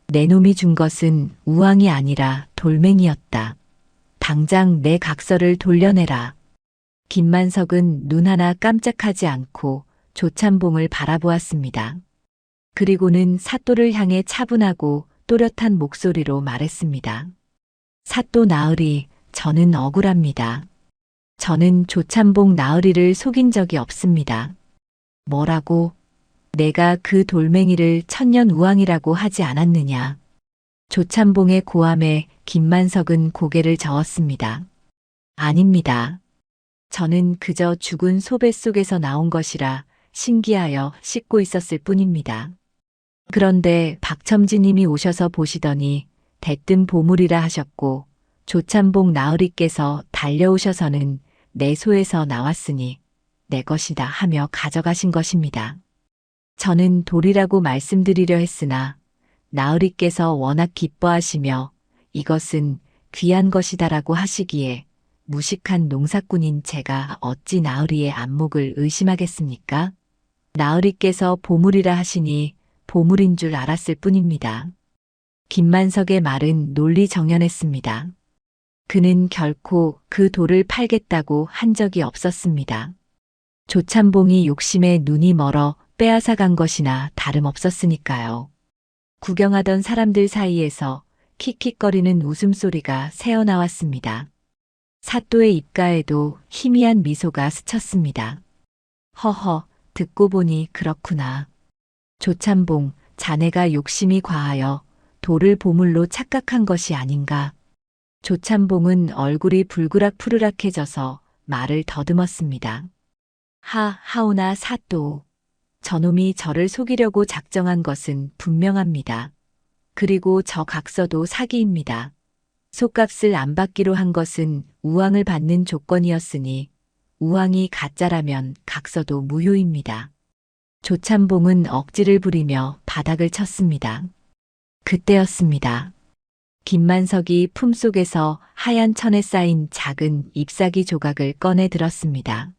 [SPEAKER 1] 내 놈이 준 것은 우왕이 아니라 돌멩이였다. 당장 내 각서를 돌려내라. 김만석은 눈 하나 깜짝하지 않고 조참봉을 바라보았습니다. 그리고는 사또를 향해 차분하고 또렷한 목소리로 말했습니다. 사또 나으리, 저는 억울합니다. 저는 조참봉 나으리를 속인 적이 없습니다. 뭐라고? 내가 그 돌멩이를 천년우왕이라고 하지 않았느냐? 조참봉의 고함에 김만석은 고개를 저었습니다. 아닙니다. 저는 그저 죽은 소 뱃속에서 나온 것이라 신기하여 씻고 있었을 뿐입니다. 그런데 박첨지님이 오셔서 보시더니 대뜸 보물이라 하셨고 조참봉 나으리께서 달려오셔서는 내 소에서 나왔으니 내 것이다 하며 가져가신 것입니다. 저는 돌이라고 말씀드리려 했으나 나으리께서 워낙 기뻐하시며 이것은 귀한 것이다라고 하시기에 무식한 농사꾼인 제가 어찌 나으리의 안목을 의심하겠습니까? 나으리께서 보물이라 하시니 보물인 줄 알았을 뿐입니다. 김만석의 말은 논리정연했습니다. 그는 결코 그 돌을 팔겠다고 한 적이 없었습니다. 조참봉이 욕심에 눈이 멀어 빼앗아 간 것이나 다름없었으니까요. 구경하던 사람들 사이에서 킥킥거리는 웃음소리가 새어나왔습니다. 사또의 입가에도 희미한 미소가 스쳤습니다. 허허, 듣고 보니 그렇구나. 조참봉, 자네가 욕심이 과하여 돌을 보물로 착각한 것이 아닌가. 조참봉은 얼굴이 불그락푸르락해져서 말을 더듬었습니다. 하오나 사또. 저놈이 저를 속이려고 작정한 것은 분명합니다. 그리고 저 각서도 사기입니다. 솥값을 안 받기로 한 것은 우왕을 받는 조건이었으니 우왕이 가짜라면 각서도 무효입니다. 조참봉은 억지를 부리며 바닥을 쳤습니다. 그때였습니다. 김만석이 품속에서 하얀 천에 쌓인 작은 잎사귀 조각을 꺼내 들었습니다.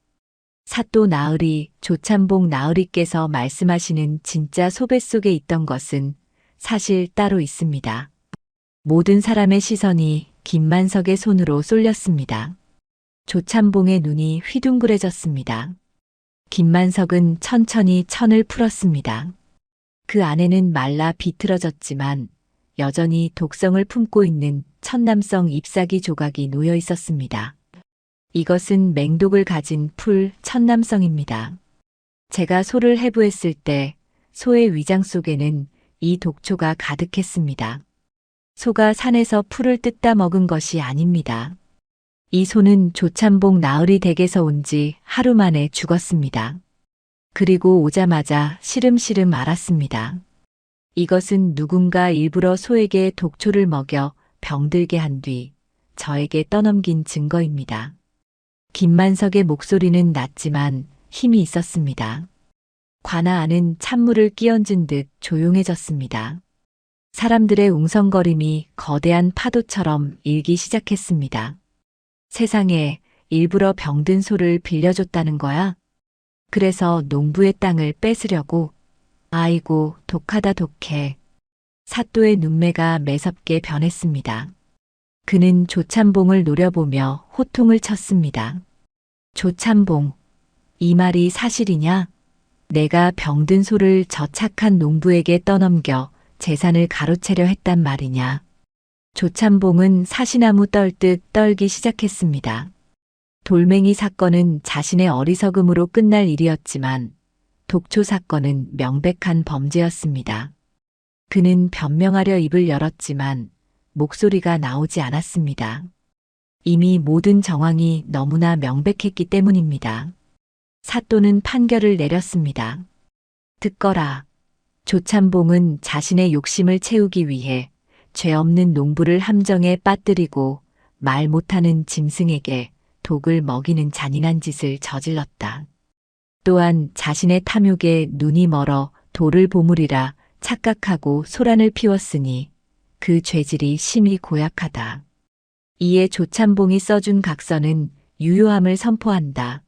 [SPEAKER 1] 사또 나으리, 조참봉 나으리께서 말씀하시는 진짜 소 뱃속에 있던 것은 사실 따로 있습니다. 모든 사람의 시선이 김만석의 손으로 쏠렸습니다. 조참봉의 눈이 휘둥그레졌습니다. 김만석은 천천히 천을 풀었습니다. 그 안에는 말라 비틀어졌지만 여전히 독성을 품고 있는 천남성 잎사귀 조각이 놓여 있었습니다. 이것은 맹독을 가진 풀 천남성입니다. 제가 소를 해부했을 때 소의 위장 속에는 이 독초가 가득했습니다. 소가 산에서 풀을 뜯다 먹은 것이 아닙니다. 이 소는 조참봉 나으리 댁에서 온 지 하루 만에 죽었습니다. 그리고 오자마자 시름시름 앓았습니다. 이것은 누군가 일부러 소에게 독초를 먹여 병들게 한 뒤 저에게 떠넘긴 증거입니다. 김만석의 목소리는 낮지만 힘이 있었습니다. 관아 안은 찬물을 끼얹은 듯 조용해졌습니다. 사람들의 웅성거림이 거대한 파도처럼 일기 시작했습니다. 세상에 일부러 병든 소를 빌려줬다는 거야? 그래서 농부의 땅을 뺏으려고? 아이고, 독하다 독해. 사또의 눈매가 매섭게 변했습니다. 그는 조참봉을 노려보며 호통을 쳤습니다. 조참봉, 이 말이 사실이냐? 내가 병든 소를 저 착한 농부에게 떠넘겨 재산을 가로채려 했단 말이냐? 조참봉은 사시나무 떨듯 떨기 시작했습니다. 돌멩이 사건은 자신의 어리석음으로 끝날 일이었지만 독초 사건은 명백한 범죄였습니다. 그는 변명하려 입을 열었지만 목소리가 나오지 않았습니다. 이미 모든 정황이 너무나 명백했기 때문입니다. 사또는 판결을 내렸습니다. 듣거라. 조참봉은 자신의 욕심을 채우기 위해 죄 없는 농부를 함정에 빠뜨리고 말 못하는 짐승에게 독을 먹이는 잔인한 짓을 저질렀다. 또한 자신의 탐욕에 눈이 멀어 돌을 보물이라 착각하고 소란을 피웠으니 그 죄질이 심히 고약하다. 이에 조참봉이 써준 각서는 유효함을 선포한다.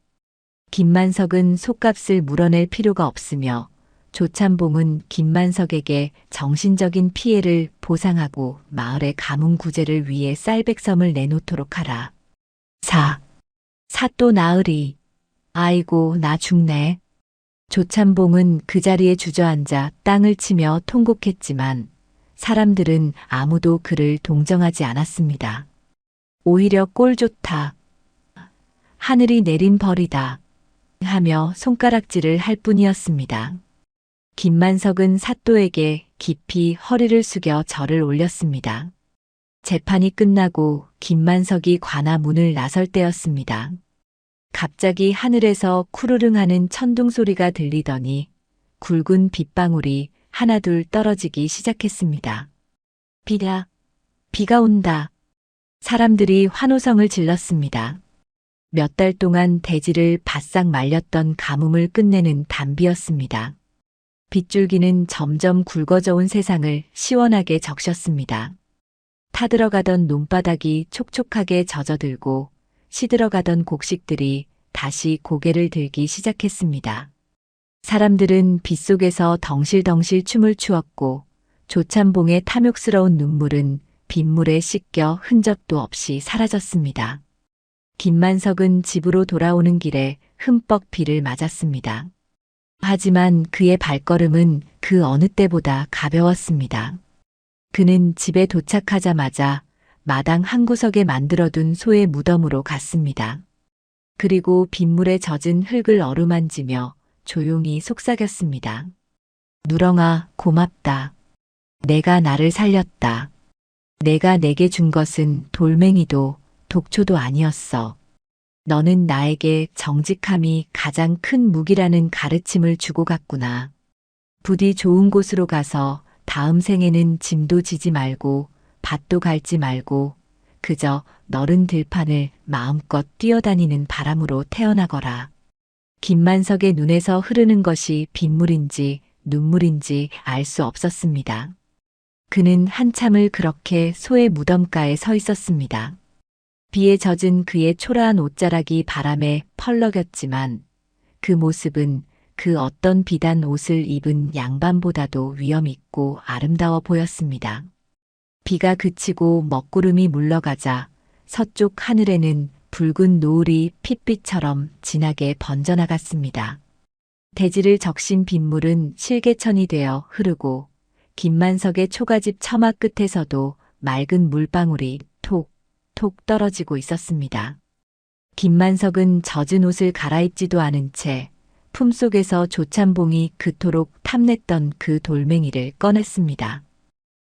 [SPEAKER 1] 김만석은 솥값을 물어낼 필요가 없으며 조참봉은 김만석에게 정신적인 피해를 보상하고 마을의 가뭄 구제를 위해 쌀백섬을 내놓도록 하라. 4. 사또 나으리. 아이고 나 죽네. 조참봉은 그 자리에 주저앉아 땅을 치며 통곡했지만 사람들은 아무도 그를 동정하지 않았습니다. 오히려 꼴 좋다. 하늘이 내린 벌이다. 하며 손가락질을 할 뿐이었습니다. 김만석은 사또에게 깊이 허리를 숙여 절을 올렸습니다. 재판이 끝나고 김만석이 관아 문을 나설 때였습니다. 갑자기 하늘에서 쿠르릉 하는 천둥 소리가 들리더니 굵은 빗방울이 하나둘 떨어지기 시작했습니다. 비다. 비가 온다. 사람들이 환호성을 질렀습니다. 몇 달 동안 대지를 바싹 말렸던 가뭄을 끝내는 단비였습니다. 빗줄기는 점점 굵어져 온 세상을 시원하게 적셨습니다. 타들어가던 논바닥이 촉촉하게 젖어들고 시들어가던 곡식들이 다시 고개를 들기 시작했습니다. 사람들은 빗속에서 덩실덩실 춤을 추었고 조참봉의 탐욕스러운 눈물은 빗물에 씻겨 흔적도 없이 사라졌습니다. 김만석은 집으로 돌아오는 길에 흠뻑 비를 맞았습니다. 하지만 그의 발걸음은 그 어느 때보다 가벼웠습니다. 그는 집에 도착하자마자 마당 한 구석에 만들어둔 소의 무덤으로 갔습니다. 그리고 빗물에 젖은 흙을 어루만지며 조용히 속삭였습니다. 누렁아, 고맙다. 내가 나를 살렸다. 내가 내게 준 것은 돌멩이도 독초도 아니었어. 너는 나에게 정직함이 가장 큰 무기라는 가르침을 주고 갔구나. 부디 좋은 곳으로 가서 다음 생에는 짐도 지지 말고 밭도 갈지 말고 그저 너른 들판을 마음껏 뛰어다니는 바람으로 태어나거라. 김만석의 눈에서 흐르는 것이 빗물인지 눈물인지 알 수 없었습니다. 그는 한참을 그렇게 소의 무덤가에 서 있었습니다. 비에 젖은 그의 초라한 옷자락이 바람에 펄럭였지만 그 모습은 그 어떤 비단 옷을 입은 양반보다도 위엄있고 아름다워 보였습니다. 비가 그치고 먹구름이 물러가자 서쪽 하늘에는 붉은 노을이 핏빛처럼 진하게 번져나갔습니다. 대지를 적신 빗물은 실개천이 되어 흐르고 김만석의 초가집 처마 끝에서도 맑은 물방울이 톡 떨어지고 있었습니다. 김만석은 젖은 옷을 갈아입지도 않은 채 품속에서 조참봉이 그토록 탐냈던 그 돌멩이를 꺼냈습니다.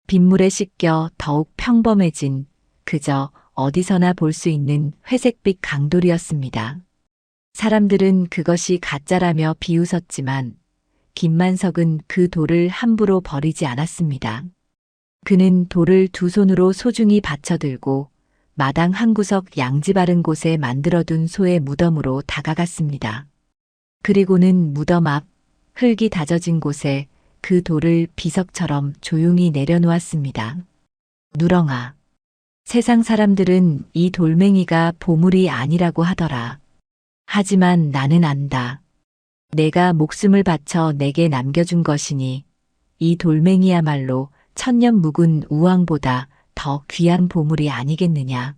[SPEAKER 1] 빗물에 씻겨 더욱 평범해진 그저 어디서나 볼 수 있는 회색빛 강돌이었습니다. 사람들은 그것이 가짜라며 비웃었지만 김만석은 그 돌을 함부로 버리지 않았습니다. 그는 돌을 두 손으로 소중히 받쳐들고 마당 한 구석 양지 바른 곳에 만들어둔 소의 무덤으로 다가갔습니다. 그리고는 무덤 앞 흙이 다져진 곳에 그 돌을 비석처럼 조용히 내려놓았습니다. 누렁아. 세상 사람들은 이 돌멩이가 보물이 아니라고 하더라. 하지만 나는 안다. 내가 목숨을 바쳐 내게 남겨준 것이니 이 돌멩이야말로 천년 묵은 우왕보다 더 귀한 보물이 아니겠느냐.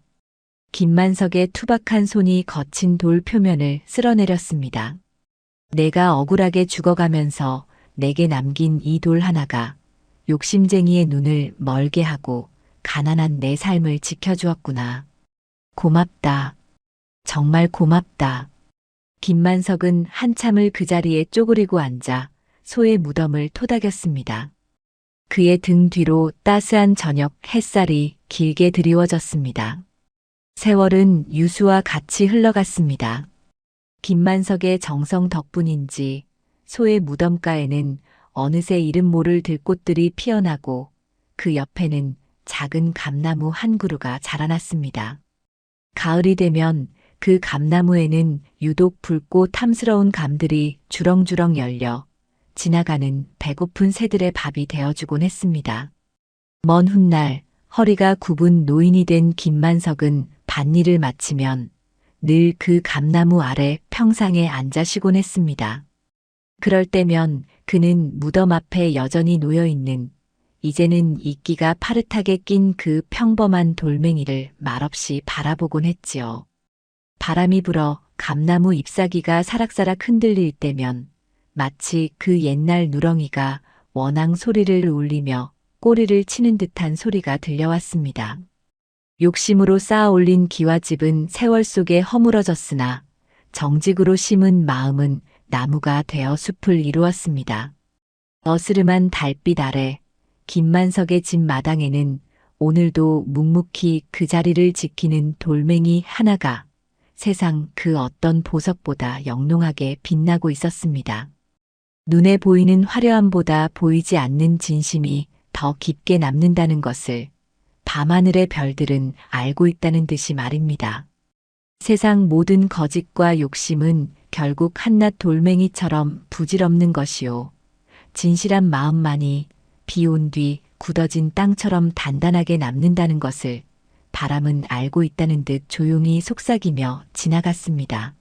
[SPEAKER 1] 김만석의 투박한 손이 거친 돌 표면을 쓸어내렸습니다. 내가 억울하게 죽어가면서 내게 남긴 이 돌 하나가 욕심쟁이의 눈을 멀게 하고 가난한 내 삶을 지켜주었구나. 고맙다. 정말 고맙다. 김만석은 한참을 그 자리에 쪼그리고 앉아 소의 무덤을 토닥였습니다. 그의 등 뒤로 따스한 저녁 햇살이 길게 드리워졌습니다. 세월은 유수와 같이 흘러갔습니다. 김만석의 정성 덕분인지 소의 무덤가에는 어느새 이름 모를 들꽃들이 피어나고 그 옆에는 작은 감나무 한 그루가 자라났습니다. 가을이 되면 그 감나무에는 유독 붉고 탐스러운 감들이 주렁주렁 열려 지나가는 배고픈 새들의 밥이 되어주곤 했습니다. 먼 훗날 허리가 굽은 노인이 된 김만석은 밭일을 마치면 늘 그 감나무 아래 평상에 앉아 쉬곤 했습니다. 그럴 때면 그는 무덤 앞에 여전히 놓여있는, 이제는 이끼가 파릇하게 낀 그 평범한 돌멩이를 말없이 바라보곤 했지요. 바람이 불어 감나무 잎사귀가 사락사락 흔들릴 때면 마치 그 옛날 누렁이가 원앙 소리를 울리며 꼬리를 치는 듯한 소리가 들려왔습니다. 욕심으로 쌓아 올린 기와집은 세월 속에 허물어졌으나 정직으로 심은 마음은 나무가 되어 숲을 이루었습니다. 어스름한 달빛 아래 김만석의 집 마당에는 오늘도 묵묵히 그 자리를 지키는 돌멩이 하나가 세상 그 어떤 보석보다 영롱하게 빛나고 있었습니다. 눈에 보이는 화려함보다 보이지 않는 진심이 더 깊게 남는다는 것을 밤하늘의 별들은 알고 있다는 듯이 말입니다. 세상 모든 거짓과 욕심은 결국 한낱 돌멩이처럼 부질없는 것이요. 진실한 마음만이 비 온 뒤 굳어진 땅처럼 단단하게 남는다는 것을 바람은 알고 있다는 듯 조용히 속삭이며 지나갔습니다.